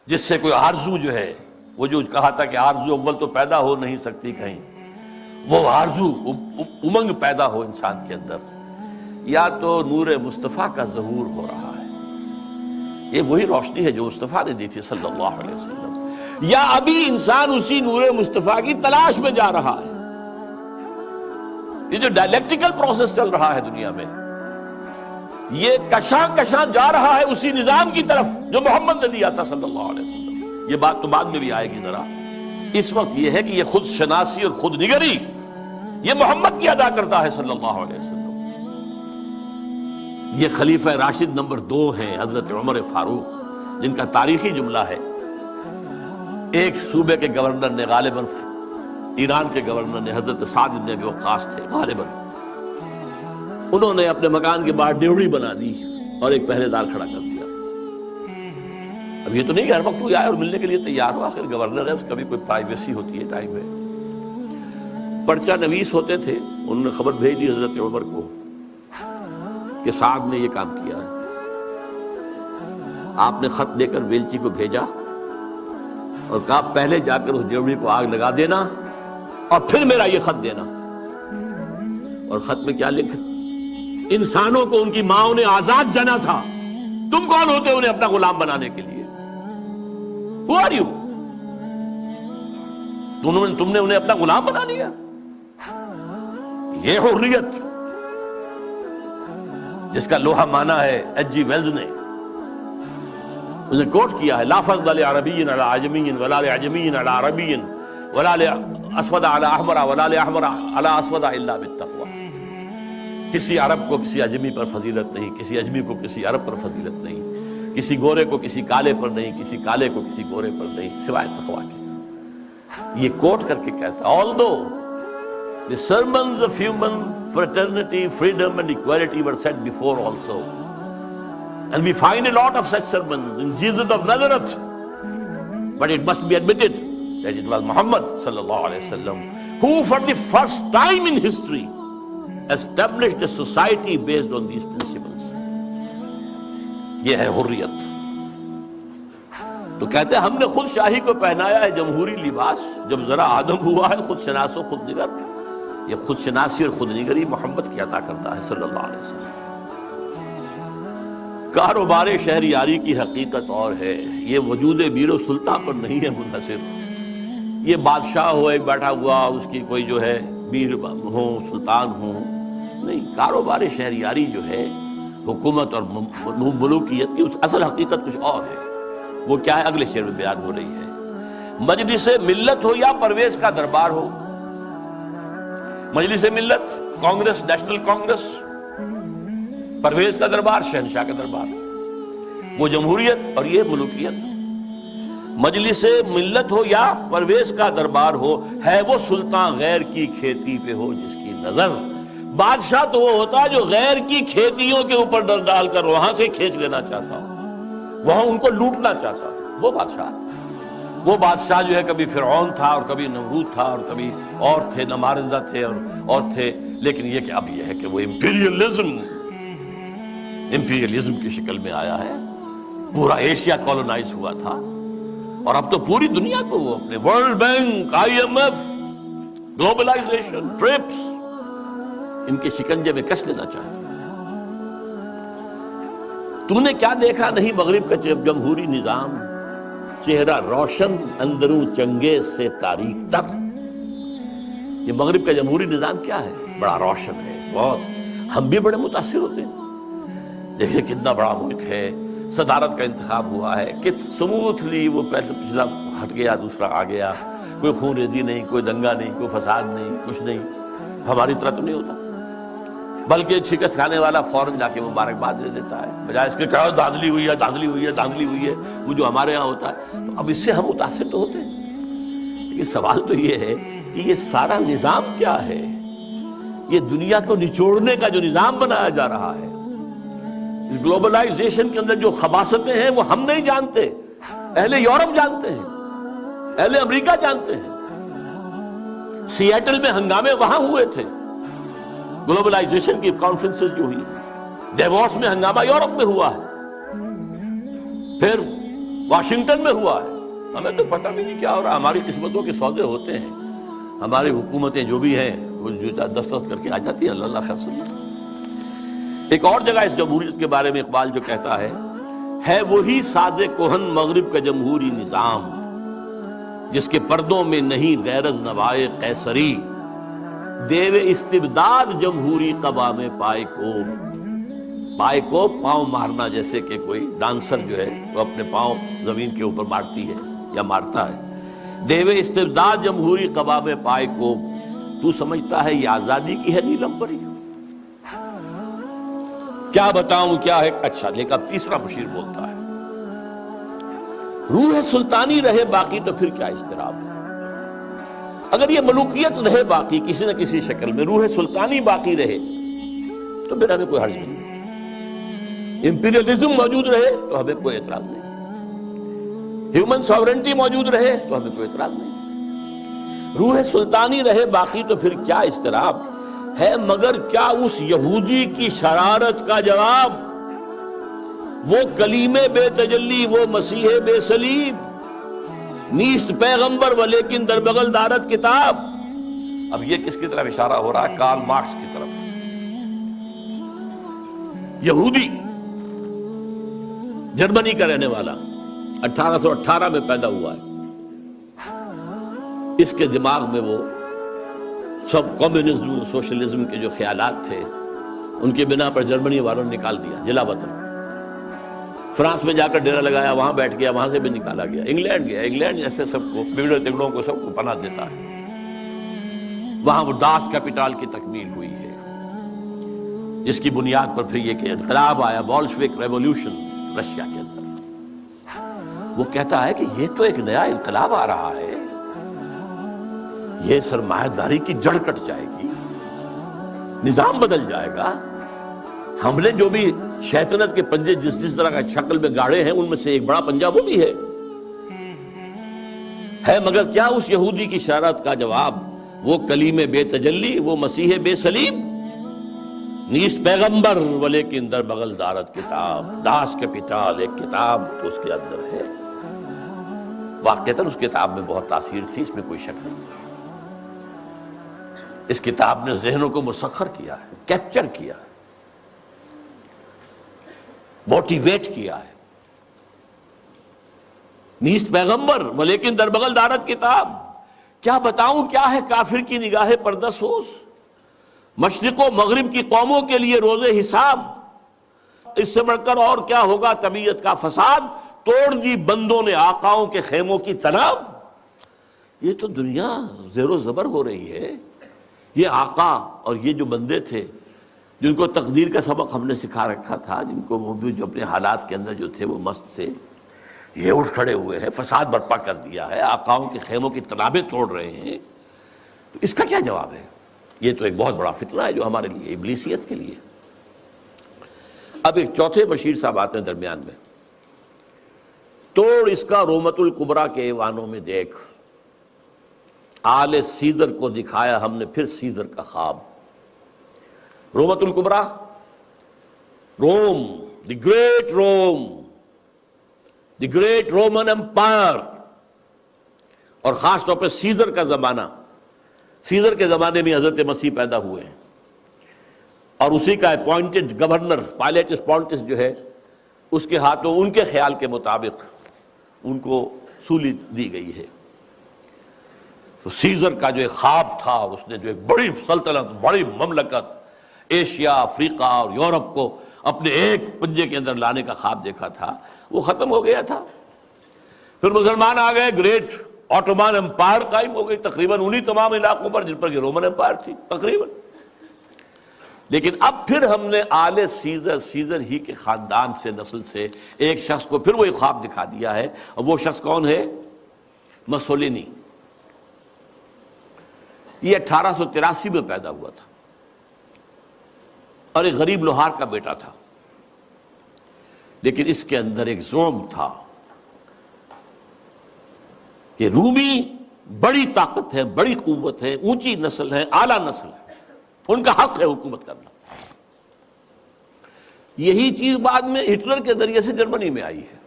A: جس سے کوئی آرزو جو ہے، وہ جو کہا تھا کہ آرزو اول تو پیدا ہو نہیں سکتی کہیں، وہ آرزو امنگ پیدا ہو انسان کے اندر، یا تو نور مصطفیٰ کا ظہور ہو رہا ہے. یہ وہی روشنی ہے جو مصطفیٰ نے دی تھی صلی اللہ علیہ وسلم، یا ابھی انسان اسی نور مصطفیٰ کی تلاش میں جا رہا ہے. یہ جو ڈائلیکٹیکل پروسیس چل رہا ہے دنیا میں، یہ کشاں کشاں جا رہا ہے اسی نظام کی طرف جو محمد نے دیا تھا صلی اللہ علیہ وسلم. یہ بات تو بعد میں بھی آئے گی ذرا. اس وقت یہ ہے کہ یہ خود شناسی اور خود نگری یہ محمد کی ادا کرتا ہے صلی اللہ علیہ وسلم. یہ خلیفہ راشد نمبر 2 ہیں حضرت عمر فاروق، جن کا تاریخی جملہ ہے. ایک صوبے کے گورنر نے، غالباً ایران کے گورنر نے، حضرت سعد بن ابی وقاص تھے غالباً، انہوں نے اپنے مکان کے باہر ڈیوڑی بنا دی اور ایک پہرے دار کھڑا کر دیا. اب یہ تو نہیں کہ ہر وقت کوئی آئے اور ملنے کے لیے تیار ہو، آخر گورنر ہے، اس کا بھی کوئی پرائیویسی ہوتی ہے، ٹائم ہے. پرچہ نویس ہوتے تھے، انہوں نے خبر بھیج دی حضرت عمر کو کہ سعد نے یہ کام کیا ہے. آپ نے خط دے کر بیلچی کو بھیجا اور کہا پہلے جا کر اس ڈیوڑی کو آگ لگا دینا اور پھر میرا یہ خط دینا. اور خط میں کیا لکھا؟ انسانوں کو ان کی ماں نے آزاد جنا تھا، تم کون ہوتے انہیں اپنا غلام بنانے کے لیے؟ Who are you؟ تم نے انہیں اپنا غلام بنا لیا. یہ حریت جس کا لوہا مانا ہے ایچ جی ویلز نے، انہوں نے کوٹ کیا ہے، لا فضل لعربی علی عجمی ولا لعجمی علی عربی ولا لاسود علی احمر ولا لاحمر علی اسود الا بالتقوی. کسی عرب کو کسی عجمی پر فضیلت نہیں، کسی عجمی کو کسی عرب پر فضیلت نہیں، کسی گورے کو کسی کالے پر نہیں، کسی کالے کو کسی گورے پر نہیں، سوائے تقوی کے. یہ کوٹ کر کے کہتا ہے although the sermons of human fraternity, freedom and equality were said before also, and we find a lot of such sermons in Jesus of Nazareth, but it must be admitted that it was Muhammad sallallahu alaihi wasallam who for the first time in history established a society based on these principles. یہ ہے حریت. تو کہتے ہیں ہم نے خود شاہی کو پہنایا ہے جمہوری لباس، جب ذرا آدم ہوا ہے خود شناس و خود نگر. یہ خود شناسی اور خود نگری محمد کی عطا کرتا ہے صلی اللہ علیہ وسلم. کاروبار شہریاری کی حقیقت اور ہے، یہ وجود میر و سلطان پر نہیں ہے منحصر. یہ بادشاہ ہو ایک بیٹھا ہوا، اس کی کوئی جو ہے میر ہو، سلطان ہو، نہیں. کاروبار شہریاری جو ہے حکومت اور ملوکیت کی اس اصل حقیقت کچھ اور ہے. وہ کیا ہے؟ اگلے شعر میں بیان ہو رہی ہے. مجلس ملت ہو یا پرویز کا دربار ہو. مجلس ملت کانگریس، نیشنل کانگریس، پرویز کا دربار شہنشاہ کا دربار، وہ جمہوریت اور یہ ملوکیت. مجلس ملت ہو یا پرویز کا دربار ہو، ہے وہ سلطان غیر کی کھیتی پہ ہو جس کی نظر. بادشاہ تو وہ ہوتا ہے جو غیر کی کھیتیوں کے اوپر ڈر ڈال کر وہاں سے کھینچ لینا چاہتا ہو، وہاں ان کو لوٹنا چاہتا ہو، وہ بادشاہ. وہ بادشاہ جو ہے کبھی فرعون تھا اور کبھی نمرود تھا اور کبھی اور تھے، نماردہ تھے اور تھے، لیکن یہ کہ اب یہ ہے کہ وہ امپیریلزم کی شکل میں آیا ہے. پورا ایشیا کالونائز ہوا تھا اور اب تو پوری دنیا کو وہ اپنے World Bank, IMF، globalisation, TRIPS, ان کے شکنجے میں کس لینا چاہتے. تو نے کیا دیکھا نہیں مغرب کا جمہوری نظام، چہرہ روشن اندروں چنگیز سے تاریک تر. یہ مغرب کا جمہوری نظام کیا ہے؟ بڑا روشن ہے بہت. ہم بھی بڑے متاثر ہوتے ہیں. دیکھیں کتنا بڑا ملک ہے، صدارت کا انتخاب ہوا ہے، کس سموتھلی وہ پچھلا ہٹ گیا، دوسرا آ گیا، کوئی خون ریزی نہیں، کوئی دنگا نہیں، کوئی فساد نہیں، کچھ نہیں. ہماری طرح تو نہیں ہوتا، بلکہ شکست کھانے والا فوراً جا کے مبارکباد دے دیتا ہے، بجائے اس کے کہا دھاندلی ہوئی ہے، دھاندلی ہوئی ہے، دھاندلی ہوئی ہے. وہ جو ہمارے ہاں ہوتا ہے، تو اب اس سے ہم متاثر تو ہوتے ہیں. لیکن سوال تو یہ ہے کہ یہ سارا نظام کیا ہے؟ یہ دنیا کو نچوڑنے کا جو نظام بنایا جا رہا ہے، اس گلوبلائزیشن کے اندر جو خباثتیں ہیں وہ ہم نہیں جانتے، اہل یورپ جانتے ہیں، اہل امریکہ جانتے ہیں. سیاٹل میں ہنگامے وہاں ہوئے تھے، گلوبلائزیشن کی کانفرنسز جو ہوئی. ڈیووس میں ہنگامہ یورپ میں ہوا ہے، پھر واشنگٹن میں ہوا ہے. ہمیں تو پتہ بھی نہیں کیا ہو رہا. ہماری قسمتوں کے سودے ہوتے ہیں، ہماری حکومتیں جو بھی ہیں وہ دستخط کر کے آ جاتی ہیں. اللہ خیر صلی اللہ. ایک اور جگہ اس جمہوریت کے بارے میں اقبال جو کہتا ہے وہی ساز کہن مغرب کا جمہوری نظام، جس کے پردوں میں نہیں غیرز نوائے قیصری، دیو استبداد جمہوری قبا میں پائے کو. پائے کو پاؤں مارنا، جیسے کہ کوئی ڈانسر جو ہے وہ اپنے پاؤں زمین کے اوپر مارتی ہے یا مارتا ہے. دیو استبداد جمہوری قبا میں پائے کو، تو سمجھتا ہے یہ آزادی کی ہے نیلم پری؟ کیا بتاؤں کیا ہے. اچھا لیکن اب تیسرا مشیر بولتا ہے، روح سلطانی رہے باقی تو پھر کیا اضطراب. اگر یہ ملوکیت رہے باقی کسی نہ کسی شکل میں، روح سلطانی باقی رہے تو پھر ہمیں کوئی حرج نہیں. امپیریلزم موجود رہے تو ہمیں کوئی اعتراض نہیں. ہیومن ساورنٹی موجود رہے تو ہمیں کوئی اعتراض نہیں. روح سلطانی رہے باقی تو پھر کیا اضطراب ہے. مگر کیا اس یہودی کی شرارت کا جواب، وہ کلیم بے تجلی، وہ مسیح بے صلیب، نیست پیغمبر و لیکن در بغل دارت کتاب. اب یہ کس کی طرف اشارہ ہو رہا ہے؟ کارل مارکس کی طرف. یہودی، جرمنی کا رہنے والا، 1818 میں پیدا ہوا ہے. اس کے دماغ میں وہ سب کمیونزم، سوشلزم کے جو خیالات تھے، ان کے بنا پر جرمنی والوں نے نکال دیا جلا وطن. فرانس میں جا کر ڈیرا لگایا، وہاں بیٹھ گیا، وہاں سے بھی نکالا گیا. انگلینڈ گیا، انگلینڈ جیسے سب کو بگڑے تگڑوں کو سب کو پناہ دیتا ہے. وہاں وہ داس کیپیٹال کی تکمیل ہوئی ہے، جس کی بنیاد پر پھر یہ کہ انقلاب آیا، بولشوک ریولوشن رشیا کے اندر. وہ کہتا ہے کہ یہ تو ایک نیا انقلاب آ رہا ہے، یہ سرمایہ داری کی جڑ کٹ جائے گی، نظام بدل جائے گا. ہم نے جو بھی شیطنت کے پنجے جس طرح کا شکل میں گاڑے ہیں، ان میں سے ایک بڑا پنجہ وہ بھی ہے. مگر کیا اس یہودی کی شرارت کا جواب، وہ کلیم بے تجلی، وہ مسیح بے صلیب، نیست پیغمبر ولیکن در بغل دارت کتاب. داس کیپیٹال ایک کتاب تو اس کے اندر ہے. واقعتاً اس کتاب میں بہت تاثیر تھی، اس میں کوئی شک نہیں. اس کتاب نے ذہنوں کو مسخر کیا ہے، کیپچر کیا ہے، موٹیویٹ کیا ہے. نیست پیغمبر ولیکن در بغل دارت کتاب. کیا بتاؤں کیا ہے کافر کی نگاہ پردہ سوز، مشرق و مغرب کی قوموں کے لیے روز حساب. اس سے بڑھ کر اور کیا ہوگا طبیعت کا فساد، توڑ دی بندوں نے آقاؤں کے خیموں کی تناب. یہ تو دنیا زیر و زبر ہو رہی ہے. یہ آقا اور یہ جو بندے تھے جن کو تقدیر کا سبق ہم نے سکھا رکھا تھا، جن کو وہ بھی جو اپنے حالات کے اندر جو تھے وہ مست تھے، یہ اٹھ کھڑے ہوئے ہیں، فساد برپا کر دیا ہے، آقاؤں کے خیموں کی تنابیں توڑ رہے ہیں. تو اس کا کیا جواب ہے؟ یہ تو ایک بہت بڑا فتنہ ہے جو ہمارے لیے، ابلیسیت کے لیے. اب ایک چوتھے بشیر صاحب آتے ہیں درمیان میں. توڑ اس کا رومت الکبریٰ کے ایوانوں میں دیکھ، آل سیزر کو دکھایا ہم نے پھر سیزر کا خواب۔ رومت الکبریٰ، Rome, the great Rome, the great Roman Empire, اور خاص طور پہ سیزر کا زمانہ۔ سیزر کے زمانے میں حضرت مسیح پیدا ہوئے ہیں، اور اسی کا اپوائنٹڈ گورنر پائلیٹس پونٹس جو ہے، اس کے ہاتھوں ان کے خیال کے مطابق ان کو سولی دی گئی ہے۔ تو سیزر کا جو ایک خواب تھا، اس نے جو ایک بڑی سلطنت، بڑی مملکت، ایشیا، افریقہ اور یورپ کو اپنے ایک پنجے کے اندر لانے کا خواب دیکھا تھا، وہ ختم ہو گیا تھا۔ پھر مسلمان آ گئے، گریٹ آٹومان امپائر قائم ہو گئی، تقریباً انہی تمام علاقوں پر جن پر یہ رومن امپائر تھی تقریباً۔ لیکن اب پھر ہم نے آل سیزر ہی کے خاندان سے، نسل سے ایک شخص کو پھر وہ ایک خواب دکھا دیا ہے، اور وہ شخص کون ہے؟ مسولینی۔ یہ 1883 میں پیدا ہوا تھا، اور ایک غریب لوہار کا بیٹا تھا، لیکن اس کے اندر ایک زوم تھا کہ رومی بڑی طاقت ہے، بڑی قوت ہے، اونچی نسل ہے، اعلیٰ نسل ہے، ان کا حق ہے حکومت کرنا۔ یہی چیز بعد میں ہٹلر کے ذریعے سے جرمنی میں آئی ہے،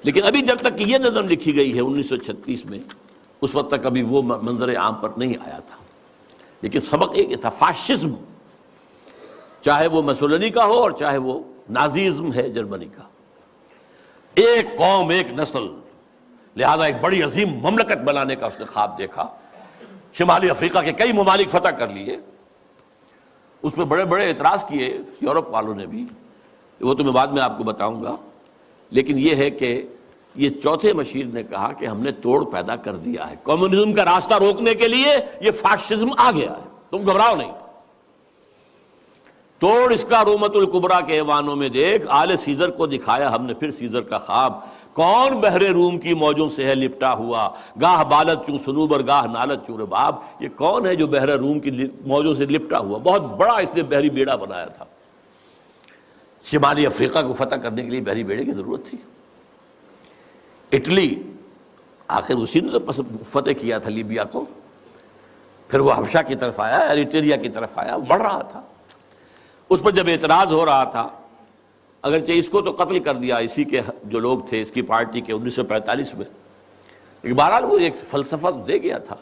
A: لیکن ابھی جب تک کہ یہ نظم لکھی گئی ہے 1936 میں، اس وقت تک ابھی وہ منظر عام پر نہیں آیا تھا۔ لیکن سبق ایک تھا، فاشزم، چاہے وہ مسولینی کا ہو اور چاہے وہ نازیزم ہے جرمنی کا، ایک قوم، ایک نسل، لہذا ایک بڑی عظیم مملکت بنانے کا اس نے خواب دیکھا۔ شمالی افریقہ کے کئی ممالک فتح کر لیے، اس پہ بڑے بڑے اعتراض کیے یورپ والوں نے بھی، وہ تو میں بعد میں آپ کو بتاؤں گا۔ لیکن یہ ہے کہ یہ چوتھے مشیر نے کہا کہ ہم نے توڑ پیدا کر دیا ہے، کمیونزم کا راستہ روکنے کے لیے یہ فاشزم آ گیا ہے، تم گھبراؤ نہیں۔ توڑ اس کا رومت الکبریٰ کے ایوانوں میں دیکھ، آل سیزر کو دکھایا ہم نے پھر سیزر کا خواب۔ کون بحر روم کی موجوں سے ہے لپٹا ہوا، گاہ بالت چوں سنوبر گاہ نالت چوں رباب۔ یہ کون ہے جو بحر روم کی موجوں سے لپٹا ہوا؟ بہت بڑا اس نے بحری بیڑا بنایا تھا۔ شمالی افریقہ کو فتح کرنے کے لیے بحری بیڑے کی ضرورت تھی۔ اٹلی، آخر اسی نے تو فتح کیا تھا لیبیا کو، پھر وہ حبشہ کی طرف آیا، ایریٹریا کی طرف آیا، بڑھ رہا تھا۔ اس پر جب اعتراض ہو رہا تھا، اگرچہ اس کو تو قتل کر دیا اسی کے جو لوگ تھے اس کی پارٹی کے 1945 میں، لیکن بہرحال وہ ایک فلسفہ دے گیا تھا۔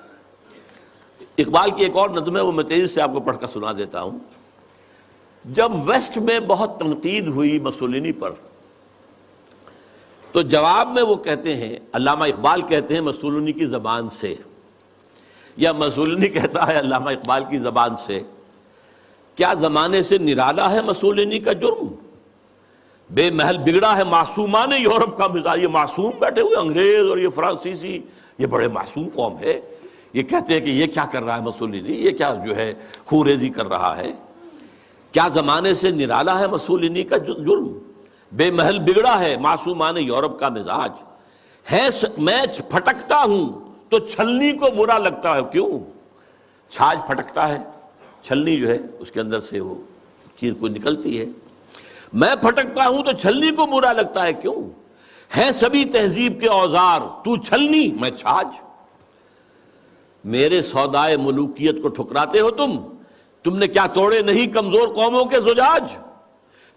A: اقبال کی ایک اور نظم ہے، وہ میں تیزی سے آپ کو پڑھ کر سنا دیتا ہوں۔ جب ویسٹ میں بہت تنقید ہوئی مسولینی پر، تو جواب میں وہ کہتے ہیں، علامہ اقبال کہتے ہیں مسولینی کی زبان سے، یا مسولینی کہتا ہے علامہ اقبال کی زبان سے، کیا زمانے سے نرالا ہے مسولینی کا جرم؟ بے محل بگڑا ہے معصومان یورپ کا مزاج۔ یہ معصوم بیٹھے ہوئے انگریز اور یہ فرانسیسی، یہ بڑے معصوم قوم ہے، یہ کہتے ہیں کہ یہ کیا کر رہا ہے مسولینی، یہ کیا جو ہے خوریزی کر رہا ہے۔ کیا زمانے سے نرالا ہے مسولینی کا جرم؟ بے محل بگڑا ہے معصومان یورپ کا مزاج ہے، میں پھٹکتا ہوں تو چھلنی کو برا لگتا ہے۔ کیوں؟ چھاج پھٹکتا ہے، چھلنی جو ہے اس کے اندر سے وہ چیز کو نکلتی ہے۔ میں پھٹکتا ہوں تو چھلنی کو برا لگتا ہے، کیوں؟ ہے سبھی تہذیب کے اوزار، تو چھلنی میں چھاج۔ میرے سودائے ملوکیت کو ٹھکراتے ہو تم نے کیا توڑے نہیں کمزور قوموں کے زجاج؟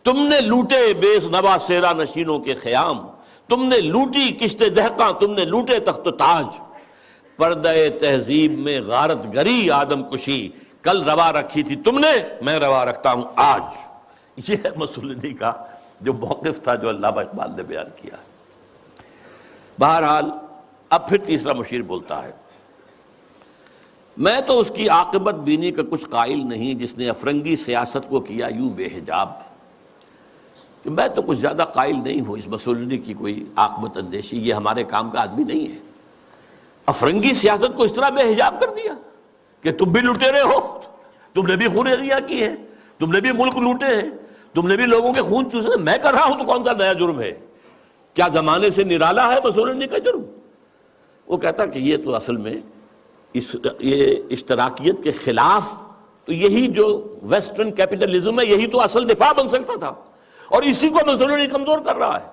A: تم نے لوٹے بے نوا سیرا نشینوں کے خیام، تم نے لوٹی کشت دہقاں، تم نے لوٹے تخت و تاج۔ پردہ تہذیب میں غارت گری آدم کشی، کل روا رکھی تھی تم نے، میں روا رکھتا ہوں آج۔ یہ ہے مسولینی کا جو موقف تھا جو علامہ اقبال نے بیان کیا۔ بہرحال اب پھر تیسرا مشیر بولتا ہے، میں تو اس کی عاقبت بینی کا کچھ قائل نہیں جس نے افرنگی سیاست کو کیا یوں بے حجاب۔ کہ میں تو کچھ زیادہ قائل نہیں ہوں اس مسولینی کی کوئی عاقبت اندیشی، یہ ہمارے کام کا آدمی نہیں ہے۔ افرنگی سیاست کو اس طرح بے حجاب کر دیا کہ تم بھی لٹیرے ہو، تم نے بھی خوریزیاں کی ہیں، تم نے بھی ملک لوٹے ہیں، تم نے بھی لوگوں کے خون چوسے، میں کر رہا ہوں تو کون سا نیا جرم ہے؟ کیا زمانے سے نرالا ہے مسولینی کا جرم؟ وہ کہتا کہ یہ تو اصل میں یہ اشتراکیت کے خلاف، تو یہی جو ویسٹرن کیپٹلزم ہے یہی تو اصل دفاع بن سکتا تھا، اور اسی کو مسولینی کمزور کر رہا ہے۔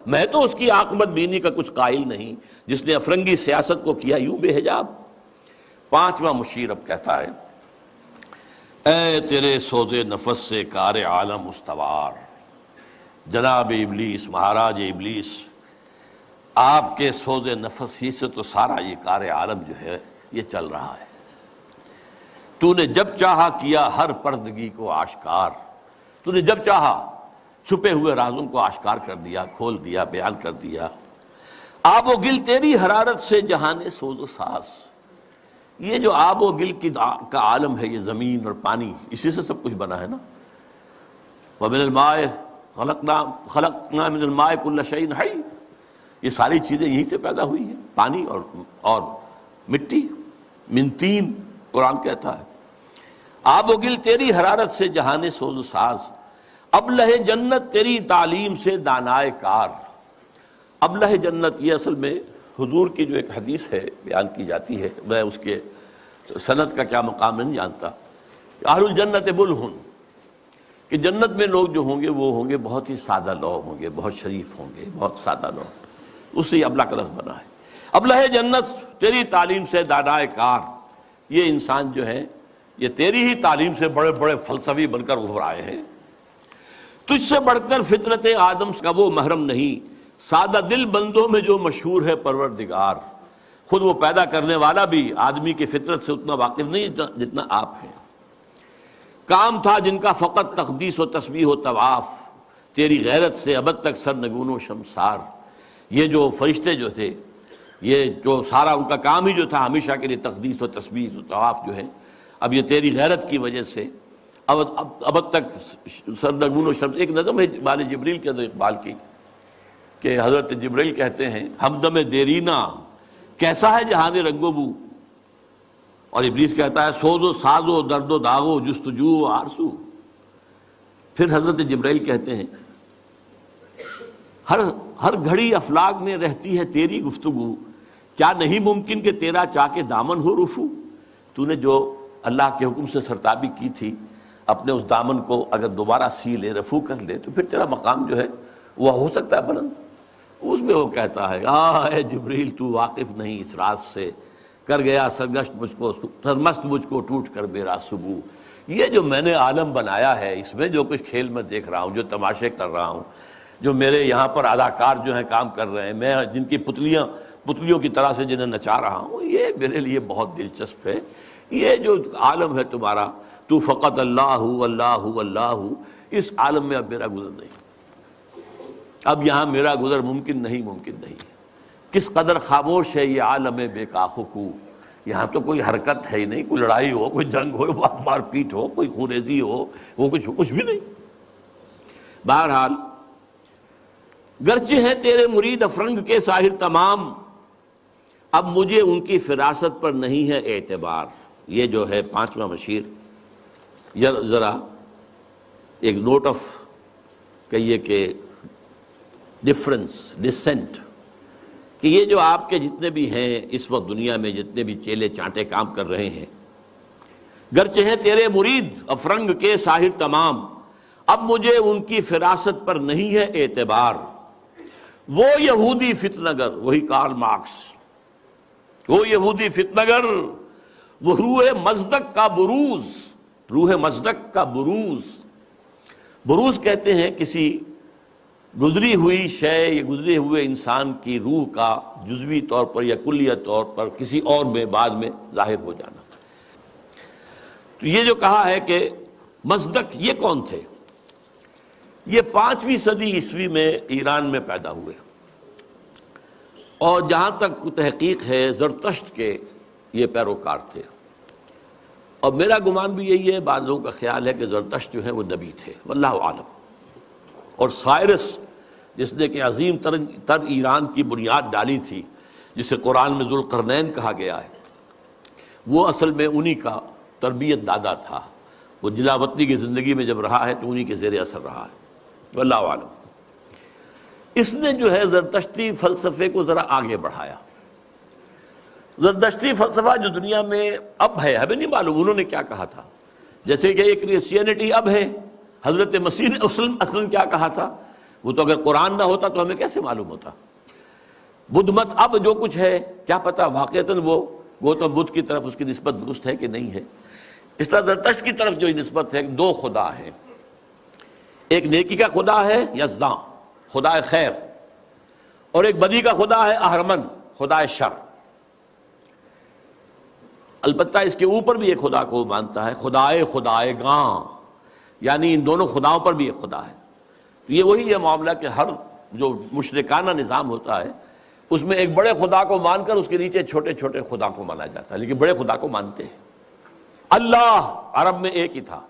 A: میں تو اس کی عاقبت بینی کا کچھ قائل نہیں جس نے افرنگی سیاست کو کیا یوں بے حجاب۔ پانچواں مشیر اب کہتا ہے، اے تیرے سوز نفس سے کار عالم استوار، جناب ابلیس، مہاراج ابلیس، آپ کے سوز نفس ہی سے تو سارا یہ کار عالم جو ہے یہ چل رہا ہے۔ تو نے جب چاہا کیا ہر پردگی کو آشکار، تو نے جب چاہا چھپے ہوئے رازوں کو آشکار کر دیا، کھول دیا، بیان کر دیا۔ آب و گل تیری حرارت سے جہان سوز و ساز، یہ جو آب و گل کا عالم ہے، یہ زمین اور پانی، اسی سے سب کچھ بنا ہے نا۔ وَمِنَ الْمَاءِ خَلَقْنَا مِنَ الْمَاءِ كُلَّ شَيْءٍ حَيٍّ، یہ ساری چیزیں یہیں سے پیدا ہوئی ہیں، پانی اور مٹی، من تین، قرآن کہتا ہے۔ آب و گل تیری حرارت سے جہان سوز و ساز، ابلہ جنت تیری تعلیم سے دانائے کار۔ ابلہ جنت یہ اصل میں حضور کی جو ایک حدیث ہے بیان کی جاتی ہے، میں اس کے سند کا کیا مقام نہیں جانتا، اہل الجنت بلہن، کہ جنت میں لوگ جو ہوں گے وہ ہوں گے بہت ہی سادہ لوگ ہوں گے، بہت شریف ہوں گے، بہت سادہ لوگ، اس سے ابلہ کا لفظ بنا ہے۔ ابلہ جنت تیری تعلیم سے دانائے کار، یہ انسان جو ہے یہ تیری ہی تعلیم سے بڑے بڑے فلسفی بن کر ابھر آئے ہیں۔ تجھ سے بڑھ کر فطرت آدم کا وہ محرم نہیں، سادہ دل بندوں میں جو مشہور ہے پروردگار۔ خود وہ پیدا کرنے والا بھی آدمی کی فطرت سے اتنا واقف نہیں جتنا آپ ہیں۔ کام تھا جن کا فقط تقدیس و تسبیح و طواف، تیری غیرت سے ابد تک سرنگون و شمسار۔ یہ جو فرشتے جو تھے، یہ جو سارا ان کا کام ہی جو تھا ہمیشہ کے لیے تقدیس و تسبیح و طواف جو ہے، اب یہ تیری غیرت کی وجہ سے ابد تک سرنگون و شمس۔ ایک نظم ہے بال جبریل کے اندر اقبال کی، کہ حضرت جبریل کہتے ہیں ہمدم دیرینا کیسا ہے جہان رنگ و بو، اور ابلیس کہتا ہے سوز و ساز و درد و داغ و جستجو و آرزو۔ پھر حضرت جبریل کہتے ہیں ہر گھڑی افلاک میں رہتی ہے تیری گفتگو، کیا نہیں ممکن کہ تیرا چاک دامن ہو رفو۔ تو نے جو اللہ کے حکم سے سرتابی کی تھی، اپنے اس دامن کو اگر دوبارہ سی لے، رفو کر لے، تو پھر تیرا مقام جو ہے وہ ہو سکتا ہے بلند۔ اس میں وہ کہتا ہے اے جبریل تو واقف نہیں اس راز سے، کر گیا سرگشت مجھ کو، سرمست مجھ کو ٹوٹ کر میرا صبح۔ یہ جو میں نے عالم بنایا ہے، اس میں جو کچھ کھیل میں دیکھ رہا ہوں، جو تماشے کر رہا ہوں، جو میرے یہاں پر اداکار جو ہیں کام کر رہے ہیں، میں جن کی پتلیوں کی طرح سے جنہیں نچا رہا ہوں، یہ میرے لیے بہت دلچسپ ہے۔ یہ جو عالم ہے تمہارا، تو فقط اللہ اللہ اللہ، اس عالم میں اب میرا گزر نہیں، اب یہاں میرا گزر ممکن نہیں۔ کس قدر خاموش ہے یہ عالم بے کاخ و کو، یہاں تو کوئی حرکت ہے ہی نہیں، کوئی لڑائی ہو، کوئی جنگ ہو، مار پیٹ ہو، کوئی خونریزی ہو، وہ کچھ بھی نہیں۔ بہرحال گرچہ ہیں تیرے مرید افرنگ کے ساحر تمام، اب مجھے ان کی فراست پر نہیں ہے اعتبار۔ یہ جو ہے پانچواں مشیر، ذرا ایک نوٹ آف کہیے کہ ڈفرنس، ڈسینٹ، کہ یہ جو آپ کے جتنے بھی ہیں اس وقت دنیا میں، جتنے بھی چیلے چانٹے کام کر رہے ہیں، گرچہ ہیں تیرے مرید افرنگ کے ساحر تمام، اب مجھے ان کی فراست پر نہیں ہے اعتبار۔ وہ یہودی فتنگر، وہی کارل مارکس، وہ یہودی فتنگر، وہ روح مصدق کا بروز، روح مصدق کا بروز کہتے ہیں کسی گزری ہوئی شے یا گزرے ہوئے انسان کی روح کا جزوی طور پر یا کلیہ طور پر کسی اور میں بعد میں ظاہر ہو جانا۔ تو یہ جو کہا ہے کہ مصدق، یہ کون تھے؟ یہ 5ویں صدی عیسوی میں ایران میں پیدا ہوئے، اور جہاں تک تحقیق ہے زرتشت کے یہ پیروکار تھے، اور میرا گمان بھی یہی ہے، بعض لوگوں کا خیال ہے کہ زرتشت جو ہے وہ نبی تھے، واللہ عالم۔ اور سائرس جس نے کہ عظیم تر ایران کی بنیاد ڈالی تھی، جسے قرآن میں ذوالقرنین کہا گیا ہے، وہ اصل میں انہی کا تربیت دادا تھا۔ وہ جلا وطنی کی زندگی میں جب رہا ہے تو انہی کے زیر اثر رہا ہے، واللہ عالم۔ اس نے جو ہے زرتشتی فلسفے کو ذرا آگے بڑھایا۔ زرتشتی فلسفہ جو دنیا میں اب ہے، ہمیں نہیں معلوم انہوں نے کیا کہا تھا، جیسے کہ یہ کرسچینٹی اب ہے، حضرت مسیح نے اصلاً کیا کہا تھا، وہ تو اگر قرآن نہ ہوتا تو ہمیں کیسے معلوم ہوتا؟ بدھ مت اب جو کچھ ہے کیا پتا واقعتاً وہ گوتم بدھ کی طرف اس کی نسبت درست ہے کہ نہیں ہے۔ اس طرح زرتشت کی طرف جو نسبت ہے، دو خدا ہیں، ایک نیکی کا خدا ہے یزداں خدا خیر، اور ایک بدی کا خدا ہے اہرمن خدا شر۔ البتہ اس کے اوپر بھی ایک خدا کو مانتا ہے، خدائے گاں، یعنی ان دونوں خداؤں پر بھی ایک خدا ہے۔ یہ وہی ہے معاملہ کہ ہر جو مشرکانہ نظام ہوتا ہے اس میں ایک بڑے خدا کو مان کر اس کے نیچے چھوٹے چھوٹے خدا کو مانا جاتا ہے، لیکن بڑے خدا کو مانتے ہیں۔ اللہ عرب میں ایک ہی تھا،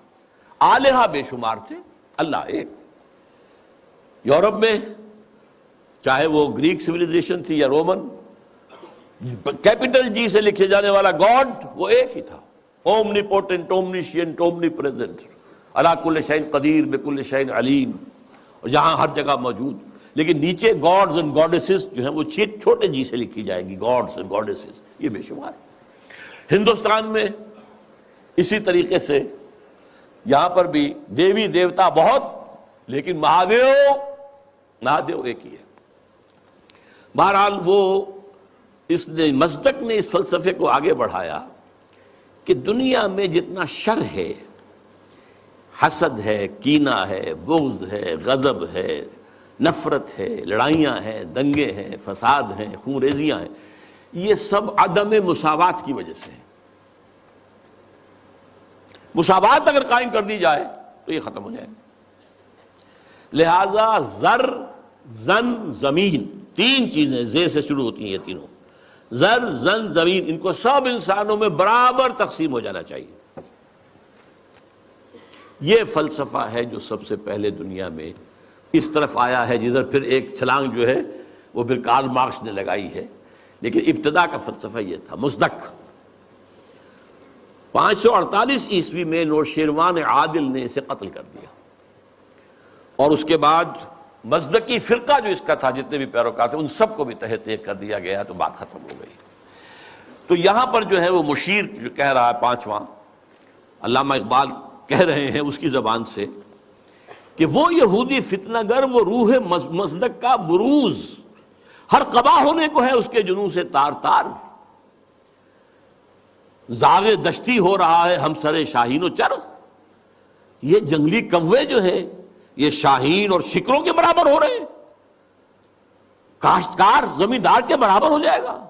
A: آلہہ بے شمار تھے، اللہ ایک۔ یورپ میں چاہے وہ گریک سویلائزیشن تھی یا رومن، کیپٹل جی سے لکھے جانے والا گاڈ وہ ایک ہی تھا، اومنی پوٹنٹ، اومنیشینٹ، اومنی پریزنٹ، علی کل شیء قدیر، بکل شیء علیم، اور جہاں ہر جگہ موجود۔ لیکن نیچے گاڈز اینڈ گاڈیسز جو ہیں وہ چھوٹے جی سے لکھی جائے گی، گاڈز اینڈ گاڈیسز، یہ بے شمار۔ ہندوستان میں اسی طریقے سے یہاں پر بھی دیوی دیوتا بہت، لیکن مہادیو ایک ہی ہے۔ بہرحال وہ اس نے مصدق نے اس فلسفے کو آگے بڑھایا کہ دنیا میں جتنا شر ہے، حسد ہے، کینہ ہے، بغض ہے، غضب ہے، نفرت ہے، لڑائیاں ہیں، دنگے ہیں، فساد ہیں، خون ریزیاں ہیں، یہ سب عدم مساوات کی وجہ سے ہے۔ مساوات اگر قائم کر دی جائے تو یہ ختم ہو جائے گا۔ لہذا زر، زن، زمین، تین چیزیں زے سے شروع ہوتی ہیں، یہ تینوں، زر، زن، زمین، ان کو سب انسانوں میں برابر تقسیم ہو جانا چاہیے۔ یہ فلسفہ ہے جو سب سے پہلے دنیا میں اس طرف آیا ہے، جدھر پھر ایک چھلانگ جو ہے وہ پھر کارل مارکس نے لگائی ہے، لیکن ابتدا کا فلسفہ یہ تھا۔ مصدق 548 عیسوی میں نوشیروان عادل نے اسے قتل کر دیا، اور اس کے بعد مصدقی فرقہ جو اس کا تھا، جتنے بھی پیروکار تھے، ان سب کو بھی تہہ تیغ کر دیا گیا، تو بات ختم ہو گئی۔ تو یہاں پر جو ہے وہ مشیر جو کہہ رہا ہے پانچواں، علامہ اقبال کہہ رہے ہیں اس کی زبان سے کہ وہ یہودی فتنہ گر، وہ روح مصدق کا بروز، ہر قبا ہونے کو ہے اس کے جنوں سے تار تار، زاغ دشتی ہو رہا ہے ہم سر شاہین و چرغ۔ یہ جنگلی کوے جو ہیں یہ شاہین اور شکروں کے برابر ہو رہے ہیں، کاشتکار زمیندار کے برابر ہو جائے گا،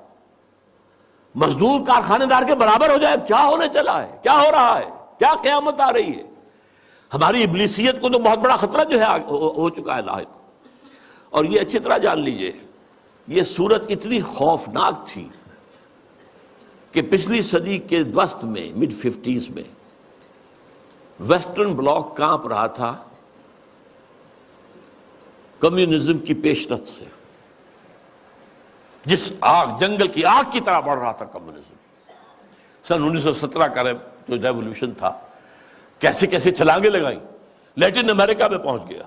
A: مزدور کارخانے دار کے برابر ہو جائے گا۔ کیا ہونے چلا ہے، کیا ہو رہا ہے، کیا قیامت آ رہی ہے؟ ہماری ابلیسیت کو تو بہت بڑا خطرہ جو ہے ہو چکا ہے لاحق۔ اور یہ اچھی طرح جان لیجئے، یہ صورت اتنی خوفناک تھی کہ پچھلی صدی کے وسط میں، مڈ 50s میں، ویسٹرن بلاک کانپ رہا تھا کمیونزم کی پیش رفت سے، جس جنگل کی آگ کی طرح بڑھ رہا تھا کمیونزم۔ سن 1917 کا جو ریولوشن تھا، کیسے کیسے چھلانگیں لگائیں، لیٹن امریکہ میں پہنچ گیا،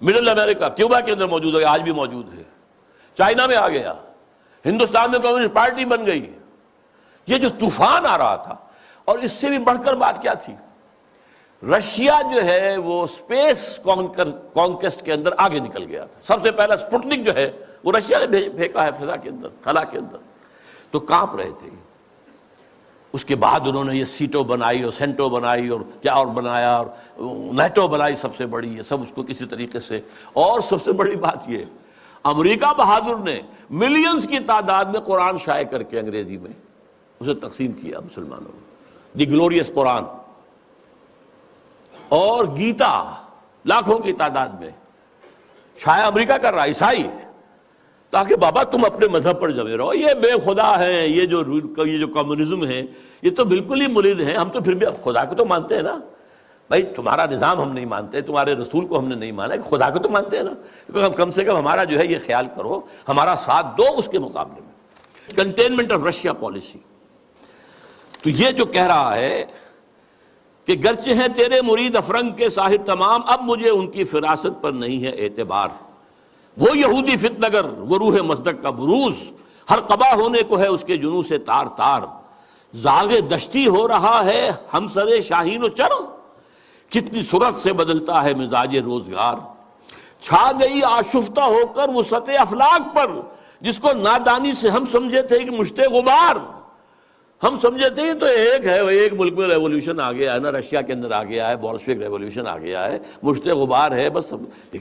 A: مڈل امریکہ، کیوبا کے اندر موجود ہے، آج بھی موجود ہے، چائنا میں آ گیا، ہندوستان میں کمیونسٹ پارٹی بن گئی۔ یہ جو طوفان آ رہا تھا، اور اس سے بھی بڑھ کر بات کیا تھی، رشیا جو ہے وہ اسپیس کانکسٹ کے اندر آگے نکل گیا تھا۔ سب سے پہلا سپوٹنک جو ہے وہ رشیا نے پھینکا ہے فضا کے اندر، خلا کے اندر، تو کانپ رہے تھے۔ اس کے بعد انہوں نے یہ سیٹو بنائی اور سینٹو بنائی اور کیا اور بنایا، اور نیٹو بنائی سب سے بڑی، یہ سب اس کو کسی طریقے سے۔ اور سب سے بڑی بات یہ، امریکہ بہادر نے ملینز کی تعداد میں قرآن شائع کر کے انگریزی میں اسے تقسیم کیا مسلمانوں میں، دی گلوریس قرآن، اور گیتا لاکھوں کی تعداد میں شائع امریکہ کر رہا، عیسائی، تاکہ بابا تم اپنے مذہب پر جمے رہو، یہ بے خدا ہے، یہ جو کمیونزم ہے یہ تو بالکل ہی مرید ہیں، ہم تو پھر بھی اب خدا کو تو مانتے ہیں نا بھائی، تمہارا نظام ہم نہیں مانتے، تمہارے رسول کو ہم نے نہیں مانا، خدا کو تو مانتے ہیں نا، کم سے کم ہمارا جو ہے یہ خیال کرو، ہمارا ساتھ دو اس کے مقابلے میں۔ Containment of Russia policy. تو یہ جو کہہ رہا ہے کہ گرچہ ہیں تیرے مرید افرنگ کے ساحر تمام، اب مجھے ان کی فراست پر نہیں ہے اعتبار، وہ یہودی فتنہ گر، وہ روح مصدق کا بروز، ہر قبا ہونے کو ہے اس کے جنوں سے تار تار، زاغ دشتی ہو رہا ہے ہم سر شاہین و چرغ، کتنی سرعت سے بدلتا ہے مزاج روزگار، چھا گئی آشفتہ ہو کر وسعت افلاک پر، جس کو نادانی سے ہم سمجھے تھے کہ مشت غبار، ہم سمجھے تھے تو ایک ہے، ایک ملک میں ریولوشن آ گیا ہے نا، رشیا کے اندر آ گیا ہے، بولشوک ریولوشن آ گیا ہے، مشت غبار ہے بس،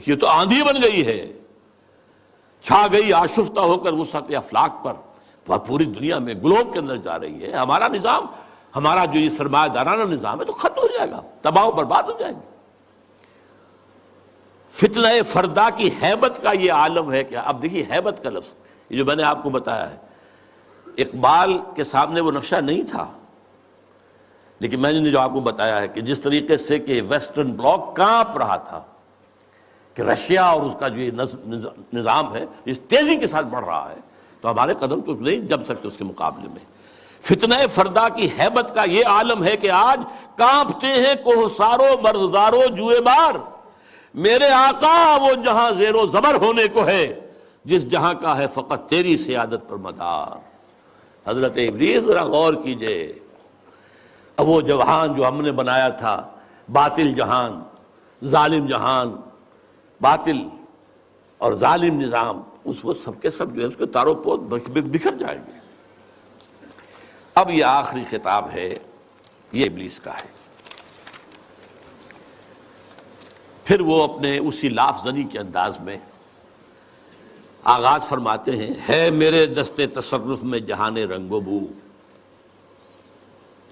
A: یہ تو آندھی بن گئی ہے، چھا گئی آشفتہ ہو کر وسعت افلاک پر، وہ پوری دنیا میں گلوب کے اندر جا رہی ہے۔ ہمارا نظام، ہمارا جو یہ سرمایہ دارانہ نظام ہے تو ختم ہو جائے گا، تباہ و برباد ہو جائے گا۔ فتنہ فردا کی ہیبت کا یہ عالم ہے کہ اب دیکھیے ہیبت کا لفظ، یہ جو میں نے آپ کو بتایا ہے، اقبال کے سامنے وہ نقشہ نہیں تھا، لیکن میں نے جو آپ کو بتایا ہے کہ جس طریقے سے کہ ویسٹرن بلاک کانپ رہا تھا کہ رشیا اور اس کا جو یہ نظام ہے اس تیزی کے ساتھ بڑھ رہا ہے، تو ہمارے قدم تو نہیں جم سکتے اس کے مقابلے میں۔ فتنہ فردا کی ہیبت کا یہ عالم ہے کہ آج کانپتے ہیں کوہسارو مرغزارو جوئے بار، میرے آقا وہ جہاں زیر و زبر ہونے کو ہے، جس جہاں کا ہے فقط تیری سیادت پر مدار۔ حضرت ابلیس ذرا غور کیجئے، اب وہ جہان جو ہم نے بنایا تھا، باطل جہان، ظالم جہان، باطل اور ظالم نظام، اس وہ سب کے سب جو ہے اس کے تارو پود بکھر جائیں گے۔ اب یہ آخری خطاب ہے، یہ ابلیس کا ہے۔ پھر وہ اپنے اسی لاف زنی کے انداز میں آغاز فرماتے ہیں، ہے میرے دست تصرف میں جہان رنگ و بو۔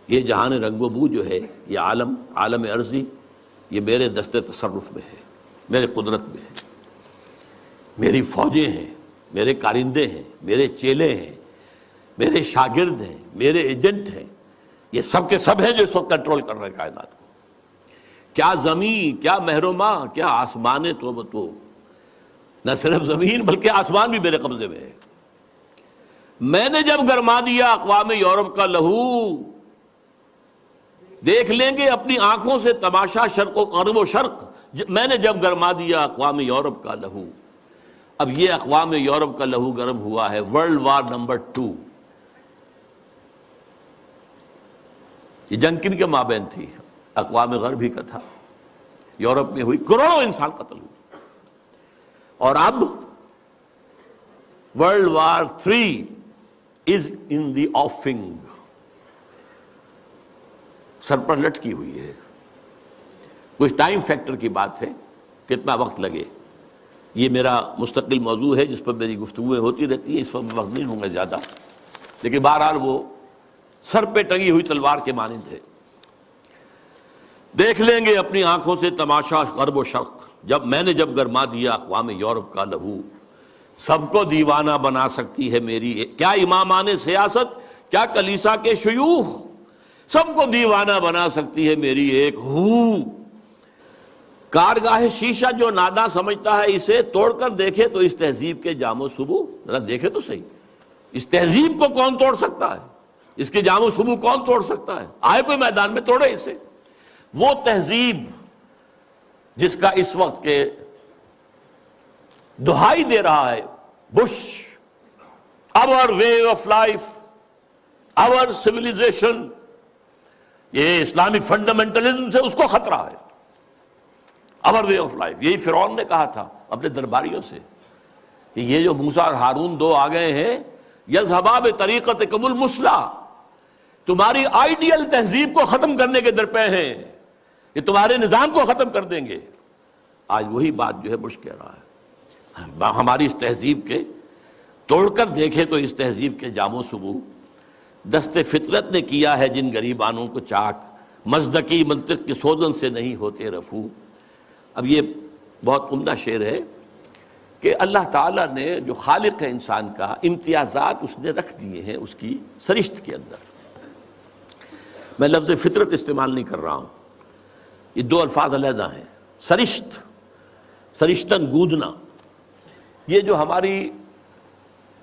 A: یہ جہان رنگ و بو جو ہے، یہ عالم عرضی، یہ میرے دست تصرف میں ہے، میرے قدرت میں ہے، میری فوجیں ہیں، میرے کارندے ہیں، میرے چیلے ہیں، میرے شاگرد ہیں، میرے ایجنٹ ہیں، یہ سب کے سب ہیں جو اس وقت کنٹرول کر رہے ہیں کائنات کو۔ کیا زمین، کیا مہرما، کیا آسمان تو نہ صرف زمین بلکہ آسمان بھی میرے قبضے میں ہے۔ میں نے جب گرما دیا اقوام یورپ کا لہو، دیکھ لیں گے اپنی آنکھوں سے تماشا شرق و غرب و شرق، میں نے جب گرما دیا اقوام یورپ کا لہو۔ اب یہ اقوام یورپ کا لہو گرم ہوا ہے ورلڈ وار نمبر 2۔ یہ جنگ کن کے مابین تھی؟ اقوام غرب ہی کا تھا، یورپ میں ہوئی، کروڑوں انسان قتل ہوئے۔ اور اب ورلڈ وار 3 از ان دی آفنگ، سر پر لٹکی ہوئی ہے۔ کچھ ٹائم فیکٹر کی بات ہے، کتنا وقت لگے، یہ میرا مستقل موضوع ہے جس پر میری گفتگویں ہوتی رہتی ہیں، اس وقت وقت نہیں ہوں گے زیادہ، لیکن بہرحال وہ سر پہ ٹنگی ہوئی تلوار کے مانند ہے۔ دیکھ لیں گے اپنی آنکھوں سے تماشا غرب و شرق، میں نے جب گرما دیا اقوام یورپ کا لہو۔ سب کو دیوانہ بنا سکتی ہے میری کیا امامان سیاست، کیا کلیسا کے شیوخ، سب کو دیوانہ بنا سکتی ہے میری ایک ہو۔ کارگاہ شیشہ جو ناداں سمجھتا ہے اسے توڑ کر دیکھے تو اس تہذیب کے جام و صبو، ذرا دیکھے تو صحیح، اس تہذیب کو کون توڑ سکتا ہے، اس کے جام و صبو کون توڑ سکتا ہے؟ آئے کوئی میدان میں توڑے اسے۔ وہ تہذیب جس کا اس وقت کے دہائی دے رہا ہے Bush, our way of life, our civilization، یہ اسلامک فنڈامنٹلزم سے اس کو خطرہ ہے۔ our way of life، یہی فرعون نے کہا تھا اپنے درباریوں سے کہ یہ جو موسیٰ اور ہارون دو آ گئے ہیں، یذهبا بطریقتکم المثلی، تمہاری آئیڈیل تہذیب کو ختم کرنے کے درپے ہیں، یہ تمہارے نظام کو ختم کر دیں گے۔ آج وہی بات جو ہے بش کہہ رہا ہے، ہماری اس تہذیب کے توڑ کر دیکھے تو اس تہذیب کے جام و صبو، دست فطرت نے کیا ہے جن غریبانوں کو چاک، مزدکی منطق کی سوزن سے نہیں ہوتے رفو۔ اب یہ بہت عمدہ شعر ہے کہ اللہ تعالیٰ نے جو خالق ہے انسان کا، امتیازات اس نے رکھ دیے ہیں اس کی سرشت کے اندر۔ میں لفظ فطرت استعمال نہیں کر رہا ہوں، یہ دو الفاظ علیحدہ ہیں۔ سرشت، سرشتن گودنا، یہ جو ہماری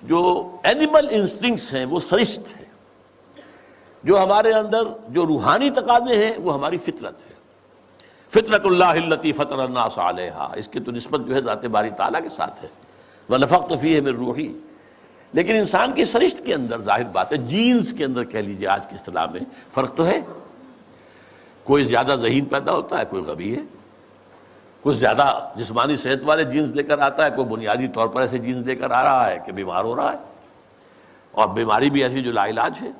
A: جو اینیمل انسٹنکٹس ہیں وہ سرشت ہے، جو ہمارے اندر جو روحانی تقاضے ہیں وہ ہماری فطرت ہے۔ فطرت اللہ التی فطر الناس علیہا، اس کی تو نسبت جو ہے ذات باری تعالیٰ کے ساتھ ہے، وَنَفَخْتُ فِيهِ مِن روحی۔ لیکن انسان کی سرشت کے اندر ظاہر بات ہے، جینز کے اندر کہہ لیجیے آج کی اصطلاح میں فرق تو ہے، کوئی زیادہ ذہین پیدا ہوتا ہے، کوئی غبی ہے، کچھ زیادہ جسمانی صحت والے جینز لے کر آتا ہے، کوئی بنیادی طور پر ایسے جینز لے کر آ رہا ہے کہ بیمار ہو رہا ہے، اور بیماری بھی ایسی جو لا علاج ہے۔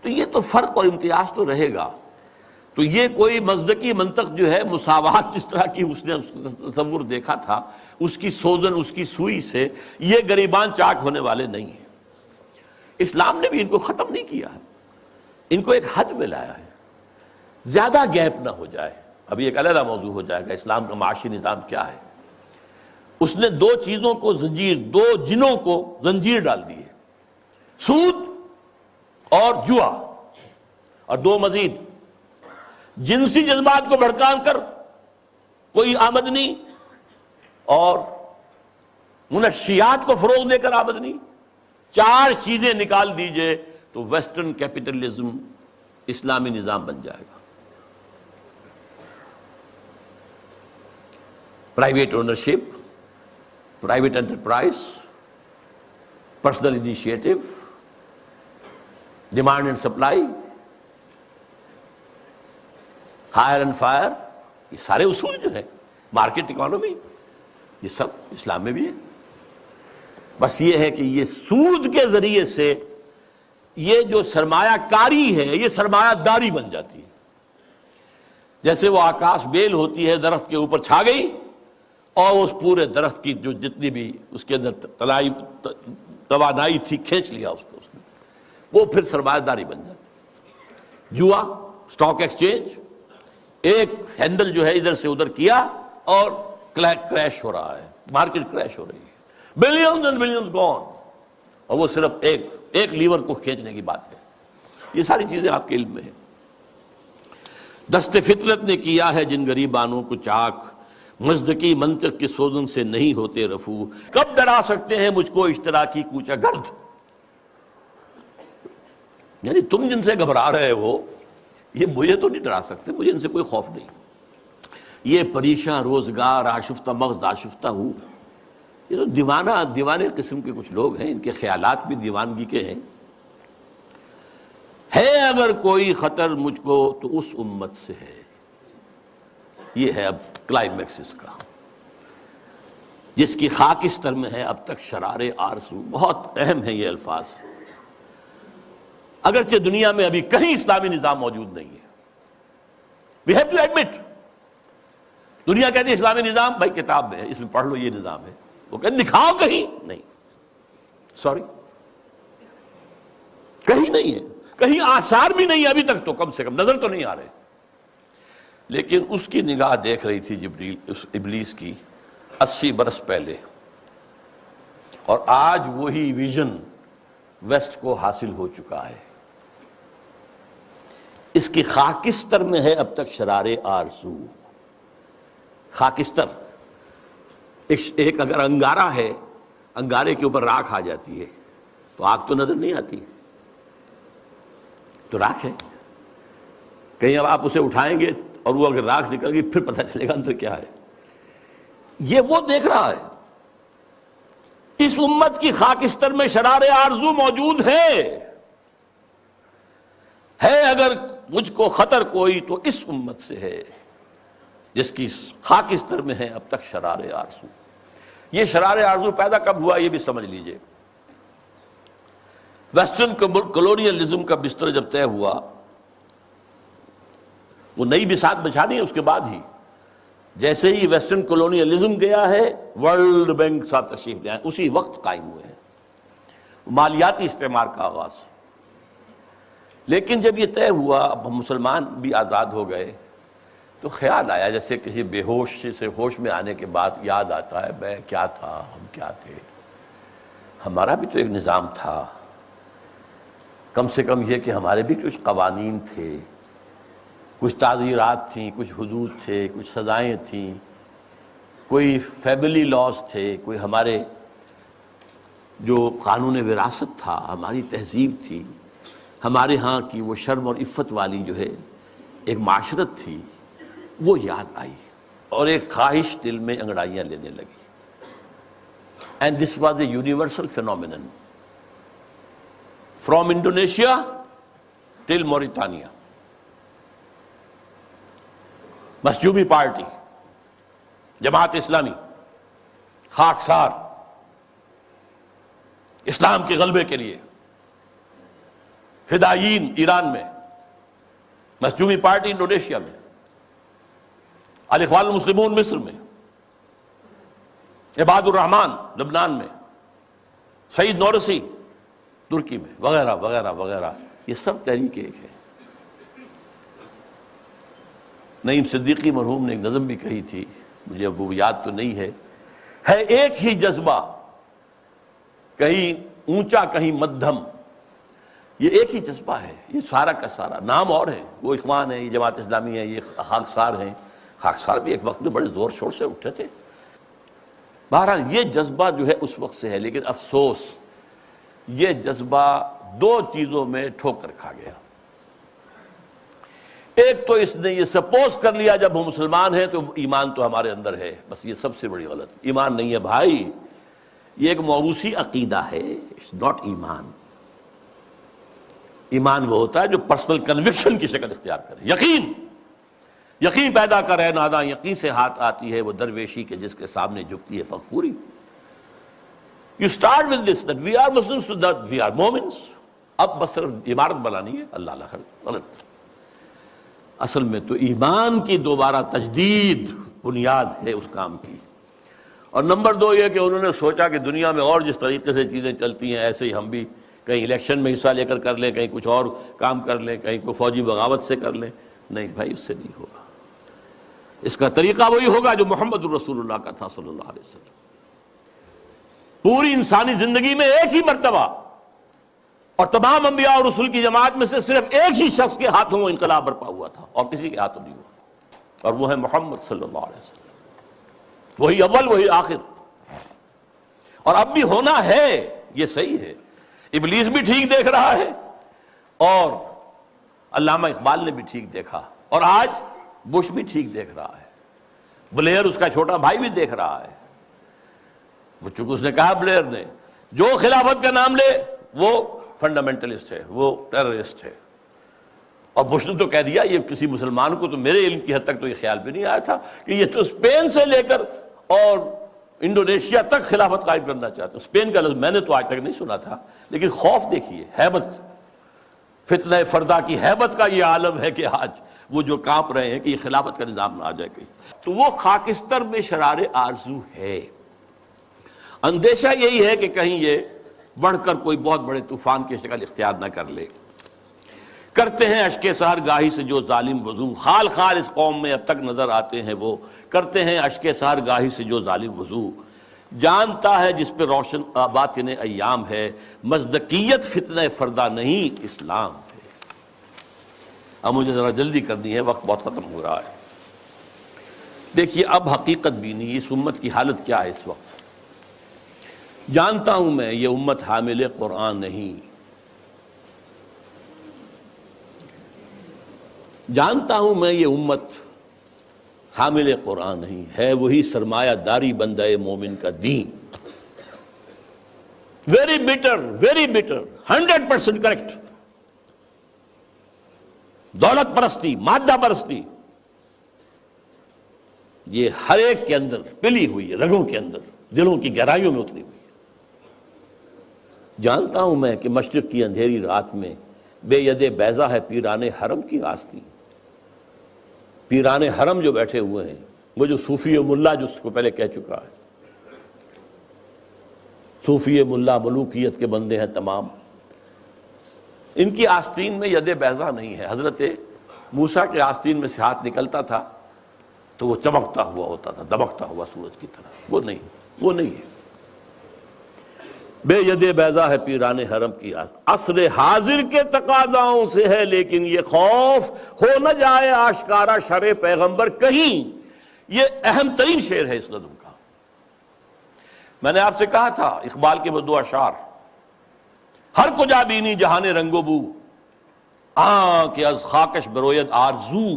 A: تو یہ تو فرق اور امتیاز تو رہے گا۔ تو یہ کوئی مصدقی منطق جو ہے، مساوات جس طرح کی اس نے تصور دیکھا تھا، اس کی سوزن، اس کی سوئی سے یہ گریبان چاک ہونے والے نہیں ہیں۔ اسلام نے بھی ان کو ختم نہیں کیا ہے، ان کو ایک حد میں لایا ہے، زیادہ گیپ نہ ہو جائے۔ ابھی ایک علیحدہ موضوع ہو جائے گا اسلام کا معاشی نظام کیا ہے۔ اس نے دو چیزوں کو زنجیر، دو جنوں کو زنجیر ڈال دی ہے، سود اور جوا، اور دو مزید، جنسی جذبات کو بھڑکا کر کوئی آمدنی، اور منشیات کو فروغ دے کر آمدنی۔ چار چیزیں نکال دیجئے تو ویسٹرن کیپٹلزم اسلامی نظام بن جائے گا۔ Private ownership, private enterprise, personal initiative, demand and supply, hire and fire, یہ سارے اصول جو ہیں، مارکیٹ اکانومی، یہ سب اسلام میں بھی ہے۔ بس یہ ہے کہ یہ سود کے ذریعے سے یہ جو سرمایہ کاری ہے یہ سرمایہ داری بن جاتی ہے۔ جیسے وہ آکاش بیل ہوتی ہے، درخت کے اوپر چھا گئی اور اس پورے درخت کی جو جتنی بھی اس کے اندر توانائی تھی کھینچ لیا اس کو، اس نے، وہ پھر سرمایہ داری بن جاتی ہے۔ جوا، سٹاک ایکسچینج، ایک ہینڈل جو ہے ادھر سے ادھر کیا اور کریش ہو رہا ہے، مارکیٹ کریش ہو رہی ہے، بلینز اینڈ بلینز گون، اور وہ صرف ایک لیور کو کھینچنے کی بات ہے۔ یہ ساری چیزیں آپ کے علم میں ہیں۔ دست فطرت نے کیا ہے جن غریبانوں کو چاک، مصدقی منطق کی سوزن سے نہیں ہوتے رفو، کب ڈرا سکتے ہیں مجھ کو اشتراکی کوچہ گرد۔ یعنی تم جن سے گھبرا رہے ہو یہ مجھے تو نہیں ڈرا سکتے، مجھے ان سے کوئی خوف نہیں۔ یہ پریشاں روزگار آشفتہ مغز آشفتہ ہوں، یہ تو دیوانے قسم کے کچھ لوگ ہیں، ان کے خیالات بھی دیوانگی کے ہیں۔ ہے اگر کوئی خطر مجھ کو تو اس امت سے ہے۔ یہ ہے اب کلائمیکس اس کا، جس کی خاکستر میں ہے اب تک شرار آرزو۔ بہت اہم ہیں یہ الفاظ، اگرچہ دنیا میں ابھی کہیں اسلامی نظام موجود نہیں ہے۔ We have to admit، دنیا کہتی ہے اسلامی نظام، بھائی کتاب میں ہے، اس میں پڑھ لو یہ نظام ہے، وہ کہتے دکھاؤ کہیں، نہیں، سوری، کہیں نہیں ہے، کہیں آثار بھی نہیں ہے ابھی تک، تو کم سے کم نظر تو نہیں آ رہے۔ لیکن اس کی نگاہ دیکھ رہی تھی جبریل، اس ابلیس کی 80 برس پہلے، اور آج وہی ویژن ویسٹ کو حاصل ہو چکا ہے۔ اس کی خاکستر میں ہے اب تک شرار آرزو۔ خاکستر ایک اگر انگارہ ہے، انگارے کے اوپر راکھ آ جاتی ہے تو آگ تو نظر نہیں آتی، تو راکھ ہے، کہیں اب آپ اسے اٹھائیں گے اور وہ اگر راکھ نکل گئی پھر پتہ چلے گا اندر کیا ہے۔ یہ وہ دیکھ رہا ہے، اس امت کی خاکستر میں شرار آرزو موجود ہے اگر مجھ کو خطر کوئی تو اس امت سے ہے جس کی خاکستر میں ہے اب تک شرار آرزو۔ یہ شرار آرزو پیدا کب ہوا یہ بھی سمجھ لیجئے۔ ویسٹرن کلونیلزم کا بستر جب طے ہوا، وہ نئی بساط بچھانی ہے اس کے بعد ہی، جیسے ہی ویسٹرن کلونیلزم گیا ہے ورلڈ بینک صاحب تشریف لے آئے، اسی وقت قائم ہوئے ہیں، مالیاتی استعمار کا آغاز۔ لیکن جب یہ طے ہوا، اب ہم مسلمان بھی آزاد ہو گئے، تو خیال آیا جیسے کسی بے ہوش سے ہوش میں آنے کے بعد یاد آتا ہے میں کیا تھا، ہم کیا تھے، ہمارا بھی تو ایک نظام تھا، کم سے کم یہ کہ ہمارے بھی کچھ قوانین تھے، کچھ تعزیرات تھیں، کچھ حدود تھے، کچھ سزائیں تھیں، کوئی فیملی لاز تھے، کوئی ہمارے جو قانون وراثت تھا، ہماری تہذیب تھی، ہمارے ہاں کی وہ شرم اور عفت والی جو ہے ایک معاشرت تھی، وہ یاد آئی اور ایک خواہش دل میں انگڑائیاں لینے لگی۔ And this was a universal phenomenon from Indonesia till Mauritania. مسجوبی پارٹی جماعت اسلامی خاکسار اسلام کے غلبے کے لیے، فدائیین ایران میں، مظلومی پارٹی انڈونیشیا میں، الاخوان المسلمون مصر میں، عباد الرحمان لبنان میں، سعید نورسی ترکی میں، وغیرہ وغیرہ وغیرہ، یہ سب تحریک ایک ہے۔ نعیم صدیقی مرحوم نے ایک نظم بھی کہی تھی، مجھے اب وہ یاد تو نہیں ہے ایک ہی جذبہ، کہیں اونچا کہیں مدھم، یہ ایک ہی جذبہ ہے، یہ سارا کا سارا، نام اور ہے، وہ اخوان ہے، یہ جماعت اسلامی ہے، یہ خاکسار ہیں۔ خاکسار بھی ایک وقت میں بڑے زور شور سے اٹھے تھے۔ بہرحال یہ جذبہ جو ہے اس وقت سے ہے، لیکن افسوس یہ جذبہ دو چیزوں میں ٹھوکر کھا گیا۔ ایک تو اس نے یہ سپوز کر لیا جب ہم مسلمان ہیں تو ایمان تو ہمارے اندر ہے، بس یہ سب سے بڑی غلط، ایمان نہیں ہے بھائی، یہ ایک موروثی عقیدہ ہے، اٹس ناٹ ایمان۔ ایمان وہ ہوتا ہے جو پرسنل کنوکشن کی شکل اختیار کرے، یقین پیدا کرے، ناداں یقین سے ہاتھ آتی ہے وہ درویشی کے جس کے سامنے جھکتی ہے فغفوری۔ You start with this that we are Muslims, so that we are Momins۔ اب بس صرف عمارت بنانی ہے، اللہ اللہ غلط۔ اصل میں تو ایمان کی دوبارہ تجدید بنیاد ہے اس کام کی۔ اور نمبر دو یہ کہ انہوں نے سوچا کہ دنیا میں اور جس طریقے سے چیزیں چلتی ہیں ایسے ہی ہم بھی کہیں الیکشن میں حصہ لے کر لیں، کہیں کچھ اور کام کر لیں، کہیں کوئی فوجی بغاوت سے کر لیں۔ نہیں بھائی، اس سے نہیں ہوگا۔ اس کا طریقہ وہی ہوگا جو محمد الرسول اللہ کا تھا صلی اللہ علیہ وسلم۔ پوری انسانی زندگی میں ایک ہی مرتبہ، اور تمام انبیاء اور رسول کی جماعت میں سے صرف ایک ہی شخص کے ہاتھوں وہ انقلاب برپا ہوا تھا، اور کسی کے ہاتھوں نہیں ہوا، اور وہ ہے محمد صلی اللہ علیہ وسلم۔ وہی اول، وہی آخر، اور اب بھی ہونا ہے، یہ صحیح ہے۔ ابلیس بھی ٹھیک دیکھ رہا ہے، اور علامہ اقبال نے بھی ٹھیک دیکھا، اور آج بش بھی ٹھیک دیکھ رہا ہے، بلیئر اس کا چھوٹا بھائی بھی دیکھ رہا ہے۔ وہ چونکہ اس نے کہا بلیئر نے، جو خلافت کا نام لے وہ فنڈامنٹلسٹ ہے، وہ ٹیررسٹ ہے، اور بش نے تو کہہ دیا، یہ کسی مسلمان کو تو میرے علم کی حد تک تو یہ خیال بھی نہیں آیا تھا کہ یہ تو اسپین سے لے کر اور انڈونیشیا تک خلافت قائم کرنا چاہتے۔ اسپین کا لفظ میں نے تو آج تک نہیں سنا تھا، لیکن خوف دیکھیے، ہیبت، فتنہ فردا کی ہیبت کا یہ عالم ہے کہ آج وہ جو کانپ رہے ہیں کہ یہ خلافت کا نظام نہ آ جائے کہیں۔ تو وہ خاکستر میں شرار آرزو ہے۔ اندیشہ یہی ہے کہ کہیں یہ بڑھ کر کوئی بہت بڑے طوفان کی شکل اختیار نہ کر لے۔ کرتے ہیں اشک سحر گاہی سے جو ظالم وضو، خال خال اس قوم میں اب تک نظر آتے ہیں وہ، کرتے ہیں اشک سحر گاہی سے جو ظالم وضو، جانتا ہے جس پہ روشن باطن ایام ہے، مصداقیت فتنہ فردا نہیں اسلام ہے۔ اب مجھے ذرا جلدی کرنی ہے، وقت بہت ختم ہو رہا ہے۔ دیکھیے اب حقیقت بینی اس امت کی حالت کیا ہے اس وقت۔ جانتا ہوں میں یہ امت حامل قرآن نہیں، جانتا ہوں میں یہ امت حامل قرآن نہیں ہے، وہی سرمایہ داری بندہ مومن کا دین۔ Very better 100% correct. دولت پرستی، مادہ پرستی، یہ ہر ایک کے اندر پلی ہوئی ہے، رگوں کے اندر، دلوں کی گہرائیوں میں اتری ہوئی۔ جانتا ہوں میں کہ مشرق کی اندھیری رات میں بے ید بیضا ہے پیران حرم کی آستی۔ پیران حرم جو بیٹھے ہوئے ہیں، وہ جو صوفی ملا جو اس کو پہلے کہہ چکا ہے، صوفی ملا ملوکیت کے بندے ہیں تمام، ان کی آستین میں ید بیضا نہیں ہے۔ حضرت موسیٰ کے آستین میں سے ہاتھ نکلتا تھا تو وہ چمکتا ہوا ہوتا تھا، دمکتا ہوا سورج کی طرح، وہ نہیں ہے۔ بے ید بیضا ہے پیران حرم کی عصر حاضر کے تقاضاؤں سے ہے، لیکن یہ خوف ہو نہ جائے آشکارا شرع پیغمبر کہیں۔ یہ اہم ترین شعر ہے اس نظم کا۔ میں نے آپ سے کہا تھا اقبال کے وہ دو اشعار، ہر کجا بینی جہان رنگ و بو، کہ از خاکش بروید آرزو،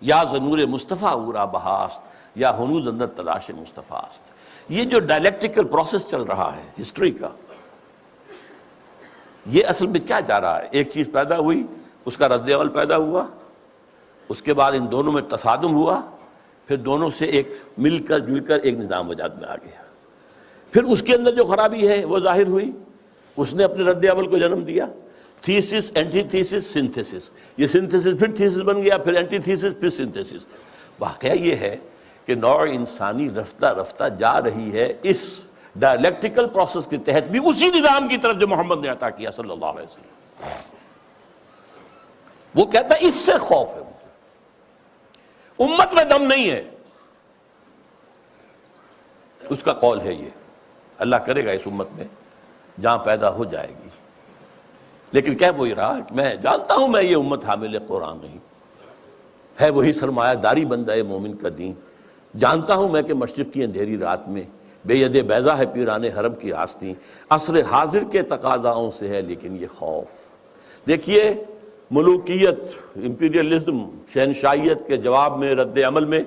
A: یا زنور مصطفیٰ اورا بہاست، یا ہنوز اندر تلاش مصطفیٰ است۔ یہ جو ڈائلیکٹیکل پروسیس چل رہا ہے ہسٹری کا، یہ اصل میں کیا جا رہا ہے؟ ایک چیز پیدا ہوئی، اس کا رد عمل پیدا ہوا، اس کے بعد ان دونوں میں تصادم ہوا، پھر دونوں سے ایک مل کر جل کر ایک نظام وجود میں آ گیا. پھر اس کے اندر جو خرابی ہے وہ ظاہر ہوئی, اس نے اپنے رد عمل کو جنم دیا. Thesis, antithesis, synthesis. یہ سنتھیسس پھر تھیسس بن گیا, پھر اینٹی تھیسس, پھر سنتھیسس. واقعہ یہ ہے کہ نوع انسانی رفتہ رفتہ جا رہی ہے اس ڈائلیکٹیکل پروسیس کے تحت بھی اسی نظام کی طرف جو محمد نے عطا کیا صلی اللہ علیہ وسلم. وہ کہتا ہے اس سے خوف ہے, امت میں دم نہیں ہے. اس کا قول ہے یہ, اللہ کرے گا اس امت میں جہاں پیدا ہو جائے گی. لیکن کہہ وہی رہا کہ میں جانتا ہوں میں یہ امت حامل قرآن نہیں ہے, وہی سرمایہ داری بندہ مومن کا دین. جانتا ہوں میں کہ مشرق کی اندھیری رات میں بے ید بیضا ہے پیران حرم کی آستین. عصر حاضر کے تقاضاؤں سے ہے لیکن یہ خوف. دیکھیے ملوکیت, امپیریلزم, شہنشاہیت کے جواب میں رد عمل میں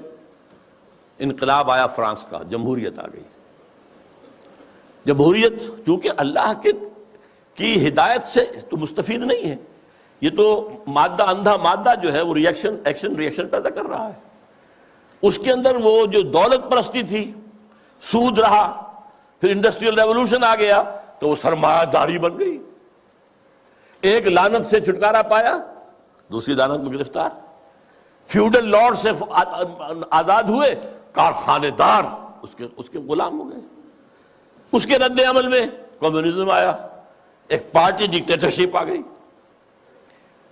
A: انقلاب آیا فرانس کا, جمہوریت آ گئی. جمہوریت چونکہ اللہ کی ہدایت سے تو مستفید نہیں ہے, یہ تو مادہ, اندھا مادہ جو ہے وہ ایکشن ریئیکشن پیدا کر رہا ہے. اس کے اندر وہ جو دولت پرستی تھی, سود رہا, پھر انڈسٹریل ریولوشن آ گیا تو وہ سرمایہ داری بن گئی. ایک لعنت سے چھٹکارا پایا, دوسری لعنت میں گرفتار. فیوڈل لارڈ سے آزاد ہوئے, کارخانے دار اس کے غلام ہو گئے. اس کے رد عمل میں کمیونزم آیا, ایک پارٹی ڈکٹیٹرشپ آ گئی.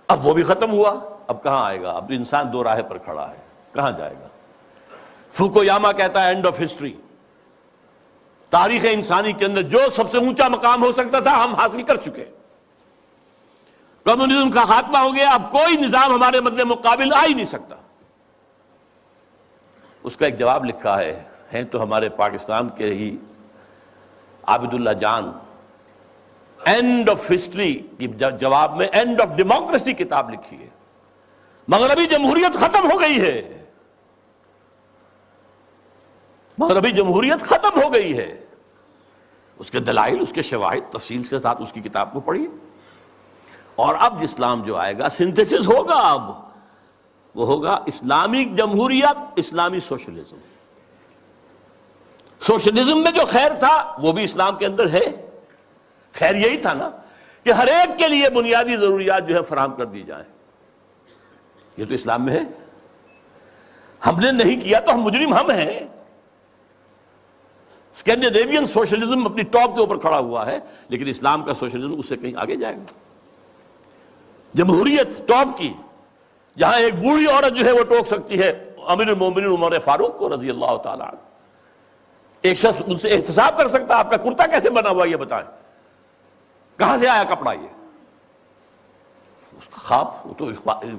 A: اب وہ بھی ختم ہوا, اب کہاں آئے گا؟ اب انسان دو راہ پر کھڑا ہے, کہاں جائے گا؟ فوکویاما کہتا ہے اینڈ آف ہسٹری. تاریخ انسانی کے اندر جو سب سے اونچا مقام ہو سکتا تھا ہم حاصل کر چکے. کمیونزم کا خاتمہ ہو گیا, اب کوئی نظام ہمارے مد مقابل آ ہی نہیں سکتا. اس کا ایک جواب لکھا ہے تو ہمارے پاکستان کے ہی عابد اللہ جان, اینڈ آف ہسٹری کی جواب میں اینڈ آف ڈیموکریسی کتاب لکھی ہے. مغربی جمہوریت ختم ہو گئی ہے, مغربی جمہوریت ختم ہو گئی ہے. اس کے دلائل, اس کے شواہد تفصیل کے ساتھ اس کی کتاب کو پڑھیے. اور اب اسلام جو آئے گا سنتھیسس ہوگا, اب وہ ہوگا اسلامی جمہوریت, اسلامی سوشلزم. سوشلزم میں جو خیر تھا وہ بھی اسلام کے اندر ہے. خیر یہی تھا نا کہ ہر ایک کے لیے بنیادی ضروریات جو ہے فراہم کر دی جائیں. یہ تو اسلام میں ہے. ہم نے نہیں کیا تو ہم مجرم ہم ہیں. اسکینڈینیوین سوشلزم اپنی ٹاپ کے اوپر کھڑا ہوا ہے, لیکن اسلام کا سوشلزم اس سے کہیں آگے جائے گا. جمہوریت ٹاپ کی, جہاں ایک بوڑھی عورت جو ہے وہ ٹوک سکتی ہے امیر المومنین عمر فاروق کو رضی اللہ تعالیٰ عنہ. ایک شخص ان سے احتساب کر سکتا, آپ کا کرتا کیسے بنا ہوا یہ بتائیں, کہاں سے آیا کپڑا, یہ اس کا خواب وہ تو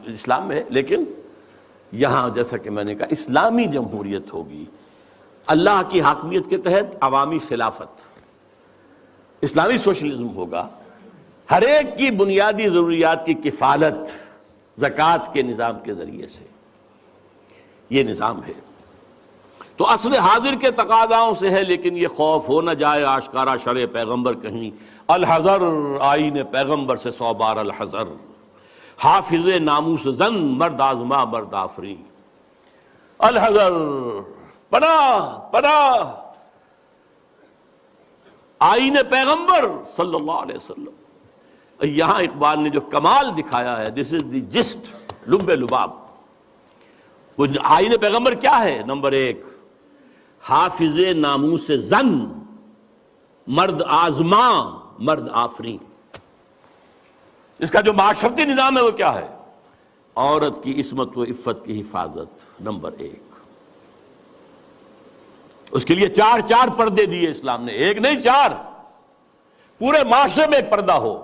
A: اسلام میں ہے. لیکن یہاں جیسا کہ میں نے کہا اسلامی جمہوریت ہوگی, اللہ کی حاکمیت کے تحت عوامی خلافت. اسلامی سوشلزم ہوگا, ہر ایک کی بنیادی ضروریات کی کفالت زکوٰۃ کے نظام کے ذریعے سے. یہ نظام ہے. تو عصر حاضر کے تقاضاؤں سے ہے لیکن یہ خوف ہو نہ جائے آشکارا شرع پیغمبر کہیں. الحذر, آئین پیغمبر سے 100 بار الحذر. حافظ ناموس زن, مرد آزما مرد آفری. الحذر, پناہ پناہ. آئین پیغمبر صلی اللہ علیہ وسلم. یہاں اقبال نے جو کمال دکھایا ہے, دس از دی جسٹ, لب لباب. وہ آئین پیغمبر کیا ہے؟ نمبر 1 حافظ ناموس زن, مرد آزما مرد آفری. اس کا جو معاشرتی نظام ہے وہ کیا ہے؟ عورت کی عصمت و عفت کی حفاظت نمبر 1. اس کے لیے 4 پردے دیے اسلام نے, ایک نہیں 4. پورے معاشرے میں ایک پردہ ہو.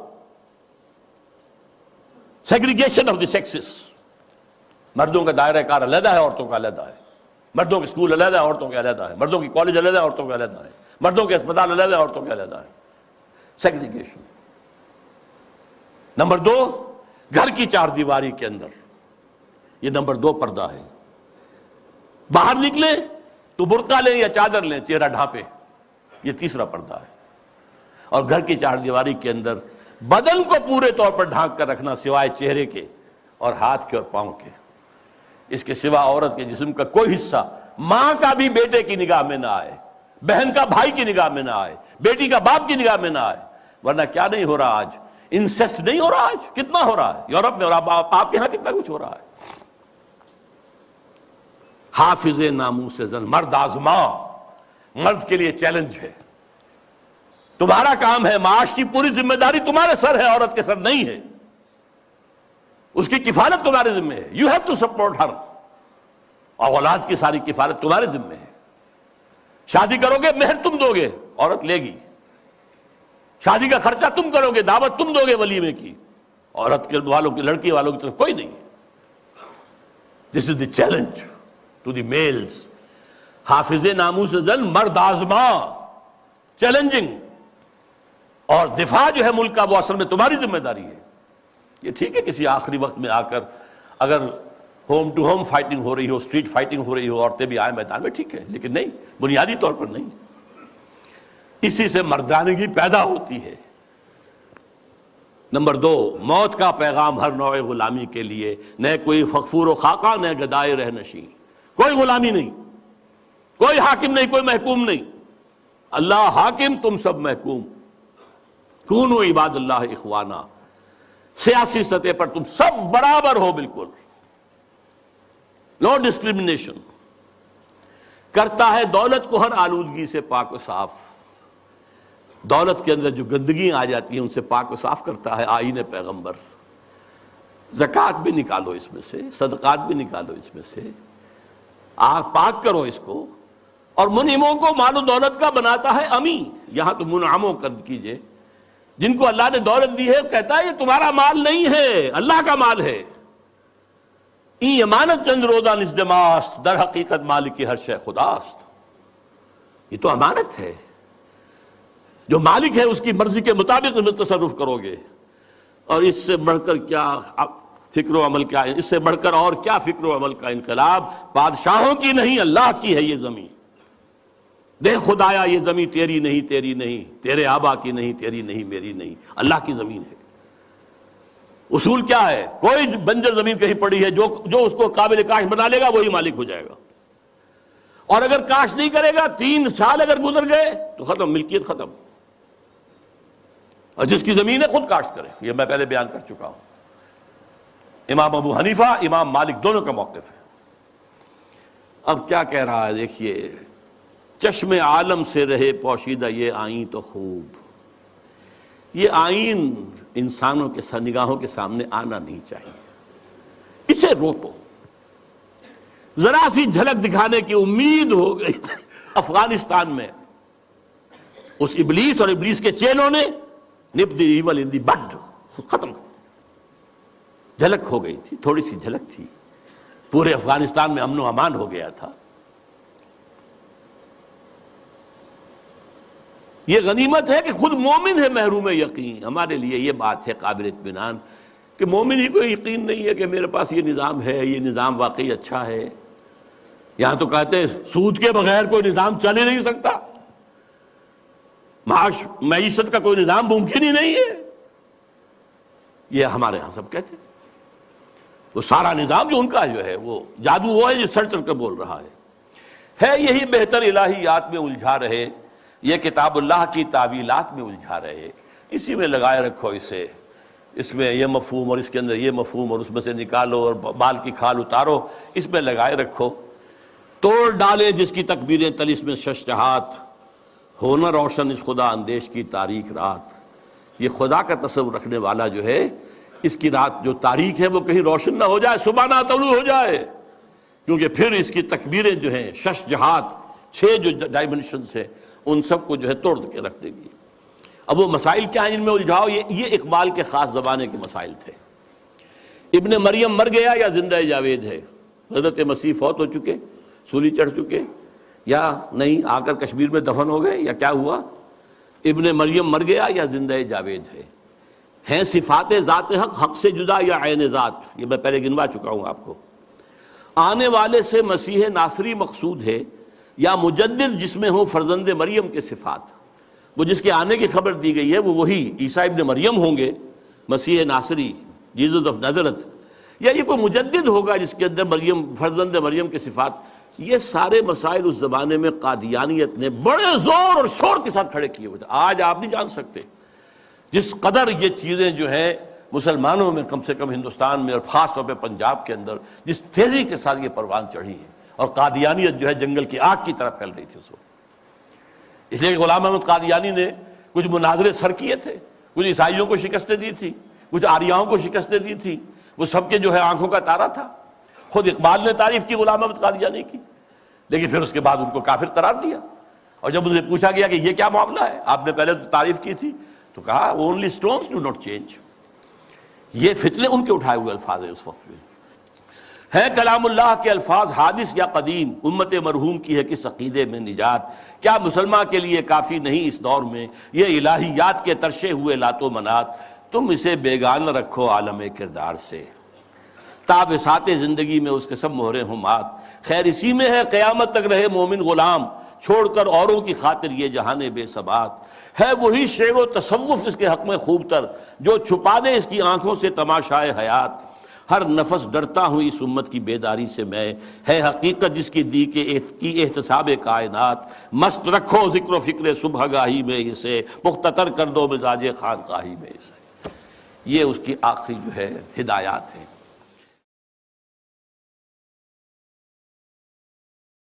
A: سیگریگیشن آف دی سیکسز, مردوں کا دائرہ کار علیحدہ ہے, عورتوں کا علیحدہ ہے. مردوں کے اسکول علیحدہ ہے, عورتوں کے علیحدہ ہے. مردوں کی کالج علیحدہ ہے, عورتوں کے علیحدہ ہے. مردوں کے اسپتال علیحدہ ہے, عورتوں کے علیحدہ ہے. سیگریگیشن. نمبر 2 گھر کی 4 دیواری کے اندر, یہ نمبر 2 پردہ ہے. باہر نکلے تو برقع لیں یا چادر لیں, چہرہ ڈھانپے, یہ تیسرا پردہ ہے. اور گھر کی 4 دیواری کے اندر بدن کو پورے طور پر ڈھانک کر رکھنا سوائے چہرے کے اور ہاتھ کے اور پاؤں کے. اس کے سوا عورت کے جسم کا کوئی حصہ ماں کا بھی بیٹے کی نگاہ میں نہ آئے، بہن کا بھائی کی نگاہ میں نہ آئے، بیٹی کا باپ کی نگاہ میں نہ آئے، ورنہ کیا نہیں ہو رہا آج؟ انسیسٹ نہیں ہو رہا آج؟ کتنا ہو رہا ہے یورپ میں، اور آپ کے ہاں کتنا کچھ ہو رہا ہے۔ حافظ ناموس زن، مرد آزما، مرد کے لیے چیلنج ہے۔ تمہارا کام ہے، معاش کی پوری ذمہ داری تمہارے سر ہے، عورت کے سر نہیں ہے۔ اس کی کفالت تمہارے ذمہ ہے، یو ہیو ٹو سپورٹ ہر، اور اولاد کی ساری کفالت تمہارے ذمہ ہے۔ شادی کرو گے مہر تم دو گے، عورت لے گی۔ شادی کا خرچہ تم کرو گے، دعوت تم دو گے ولیمے کی، عورت کے والوں کی، لڑکی والوں کی طرف کوئی نہیں۔ This is the challenge to the males. حافظ ناموس زن، مرد آزما، چیلنجنگ، اور دفاع جو ہے ملک کا وہ اصل میں تمہاری ذمہ داری ہے۔ یہ ٹھیک ہے کسی آخری وقت میں آ کر اگر ہوم ٹو ہوم فائٹنگ ہو رہی ہو، اسٹریٹ فائٹنگ ہو رہی ہو، عورتیں بھی آئیں میدان میں، ٹھیک ہے، لیکن نہیں، بنیادی طور پر نہیں۔ اسی سے مردانگی پیدا ہوتی ہے۔ نمبر 2، موت کا پیغام ہر نوع غلامی کے لیے، نہ کوئی فغفور و خاقہ، نہ گدائے رہ نشین، کوئی غلامی نہیں، کوئی حاکم نہیں، کوئی محکوم نہیں، اللہ حاکم، تم سب محکوم۔ کونوا عباد اللہ اخوانا، سیاسی سطح پر تم سب برابر ہو، بالکل نو ڈسکریمنیشن۔ کرتا ہے دولت کو ہر آلودگی سے پاک و صاف، دولت کے اندر جو گندگیاں آ جاتی ہیں ان سے پاک و صاف کرتا ہے آئین پیغمبر۔ زکوٰۃ بھی نکالو اس میں سے، صدقات بھی نکالو اس میں سے، آپ پاک کرو اس کو۔ اور منعموں کو مال و دولت کا بناتا ہے امی، یہاں تو منعموں کر کیجئے، جن کو اللہ نے دولت دی ہے، کہتا ہے یہ تمہارا مال نہیں ہے، اللہ کا مال ہے۔ این امانت چند روزہ نزدماست، در حقیقت مالک کی ہر شے خداست۔ یہ تو امانت ہے، جو مالک ہے اس کی مرضی کے مطابق میں تصرف کرو گے، اور اس سے بڑھ کر کیا فکر و عمل، کیا اس سے بڑھ کر اور کیا فکر و عمل کا انقلاب؟ بادشاہوں کی نہیں، اللہ کی ہے یہ زمین۔ دیکھ خدایا یہ زمین تیری نہیں، تیری نہیں، تیرے آبا کی نہیں، تیری نہیں، میری نہیں، اللہ کی زمین ہے۔ اصول کیا ہے؟ کوئی بنجر زمین کہیں پڑی ہے، جو اس کو قابل کاشت بنا لے گا وہی مالک ہو جائے گا، اور اگر کاشت نہیں کرے گا، 3 سال اگر گزر گئے تو ختم، ملکیت ختم۔ اور جس کی زمین ہے خود کاشت کرے، یہ میں پہلے بیان کر چکا ہوں۔ امام ابو حنیفہ، امام مالک دونوں کا موقف ہے۔ اب کیا کہہ رہا ہے دیکھیے، چشم عالم سے رہے پوشیدہ یہ آئین تو خوب، یہ آئین انسانوں کے نگاہوں کے سامنے آنا نہیں چاہیے، اسے روکو۔ ذرا سی جھلک دکھانے کی امید ہو گئی افغانستان میں، اس ابلیس اور ابلیس کے چیلوں نے نپ دی ایول ان دی بڈ، ختم، جھلک ہو گئی تھی، تھوڑی سی جھلک تھی، پورے افغانستان میں امن و امان ہو گیا تھا۔ یہ غنیمت ہے کہ خود مومن ہے محروم یقین۔ ہمارے لیے یہ بات ہے قابل اطمینان کہ مومن ہی کوئی یقین نہیں ہے کہ میرے پاس یہ نظام ہے، یہ نظام واقعی اچھا ہے۔ یہاں تو کہتے ہیں سود کے بغیر کوئی نظام چل ہی نہیں سکتا، معیشت کا کوئی نظام ممکن ہی نہیں ہے، یہ ہمارے ہاں سب کہتے ہیں۔ وہ سارا نظام جو ان کا جو ہے وہ جادو وہ ہے جو سر چڑھ کر بول رہا ہے یہی بہتر الہیات میں الجھا رہے، یہ کتاب اللہ کی تعویلات میں الجھا رہے، اسی میں لگائے رکھو اسے، اس میں یہ مفہوم اور اس کے اندر یہ مفہوم اور اس میں سے نکالو اور بال کی کھال اتارو، اس میں لگائے رکھو، توڑ ڈالے جس کی تکبیریں طلسم ششجہات، ہونا روشن اس خدا اندیش کی تاریک رات۔ یہ خدا کا تصور رکھنے والا جو ہے، اس کی رات جو تاریک ہے وہ کہیں روشن نہ ہو جائے، صبح نہ طلوع ہو جائے، کیونکہ پھر اس کی تکبیریں جو ہیں ششجہات، 6 جو ڈائمنشنز ہیں، ان سب کو جو ہے توڑ کے رکھ دے گی۔ اب وہ مسائل کیا ہیں جن میں الجھاؤ؟ یہ اقبال کے خاص زمانے کے مسائل تھے۔ ابن مریم مر گیا یا زندہ جاوید ہے؟ حضرت مسیح فوت ہو چکے، سولی چڑھ چکے، یا نہیں آ کر کشمیر میں دفن ہو گئے، یا کیا ہوا؟ ابن مریم مر گیا یا زندہ جاوید ہے؟ ہیں صفات ذات حق حق سے جدا یا عین ذات؟ یہ میں پہلے گنوا چکا ہوں آپ کو۔ آنے والے سے مسیح ناصری مقصود ہے یا مجدد جس میں ہوں فرزند مریم کے صفات؟ وہ جس کے آنے کی خبر دی گئی ہے وہ وہی عیسیٰ ابن مریم ہوں گے، مسیح ناصری، جیزس آف نازرت، یا یہ کوئی مجدد ہوگا جس کے اندر مریم فرزند مریم کے صفات. یہ سارے مسائل اس زمانے میں قادیانیت نے بڑے زور اور شور کے ساتھ کھڑے کیے ہوئے تھے. آج آپ نہیں جان سکتے جس قدر یہ چیزیں جو ہیں مسلمانوں میں کم سے کم ہندوستان میں اور خاص طور پہ پنجاب کے اندر جس تیزی کے ساتھ یہ پروان چڑھی ہے، اور قادیانیت جو ہے جنگل کی آگ کی طرح پھیل رہی تھی اس وقت. اس لیے کہ غلام احمد قادیانی نے کچھ مناظرے سر کیے تھے، کچھ عیسائیوں کو شکستیں دی تھی، کچھ آریاؤں کو شکستیں دی تھی، وہ سب کے جو ہے آنکھوں کا تارا تھا. خود اقبال نے تعریف کی غلام احمد قادیانی کی، لیکن پھر اس کے بعد ان کو کافر قرار دیا. اور جب انہیں پوچھا گیا کہ یہ کیا معاملہ ہے، آپ نے پہلے تو تعریف کی تھی، تو کہا only stones do not change. یہ فتنے ان کے اٹھائے ہوئے الفاظ ہیں اس وقت میں. ہے کلام اللہ کے الفاظ حادث یا قدیم، امت مرحوم کی ہے کس عقیدے میں نجات. کیا مسلمان کے لیے کافی نہیں اس دور میں یہ الہیات کے ترشے ہوئے لات و منات. تم اسے بیگانہ رکھو عالم کردار سے، تاب سات زندگی میں اس کے سب مہرے ہوں مات. خیر اسی میں ہے قیامت تک رہے مومن غلام، چھوڑ کر اوروں کی خاطر یہ جہان بے ثبات. ہے وہی شعر و تصوف اس کے حق میں خوب تر، جو چھپا دے اس کی آنکھوں سے تماشائے حیات. ہر نفس ڈرتا ہوں اس امت کی بیداری سے میں، ہے حقیقت جس کی دی کی احتساب کائنات. مست رکھو ذکر و فکر صبح گاہی میں اسے، مختتر کر دو مزاج خانقاہی میں اسے. یہ اس کی آخری جو ہے ہدایات ہیں.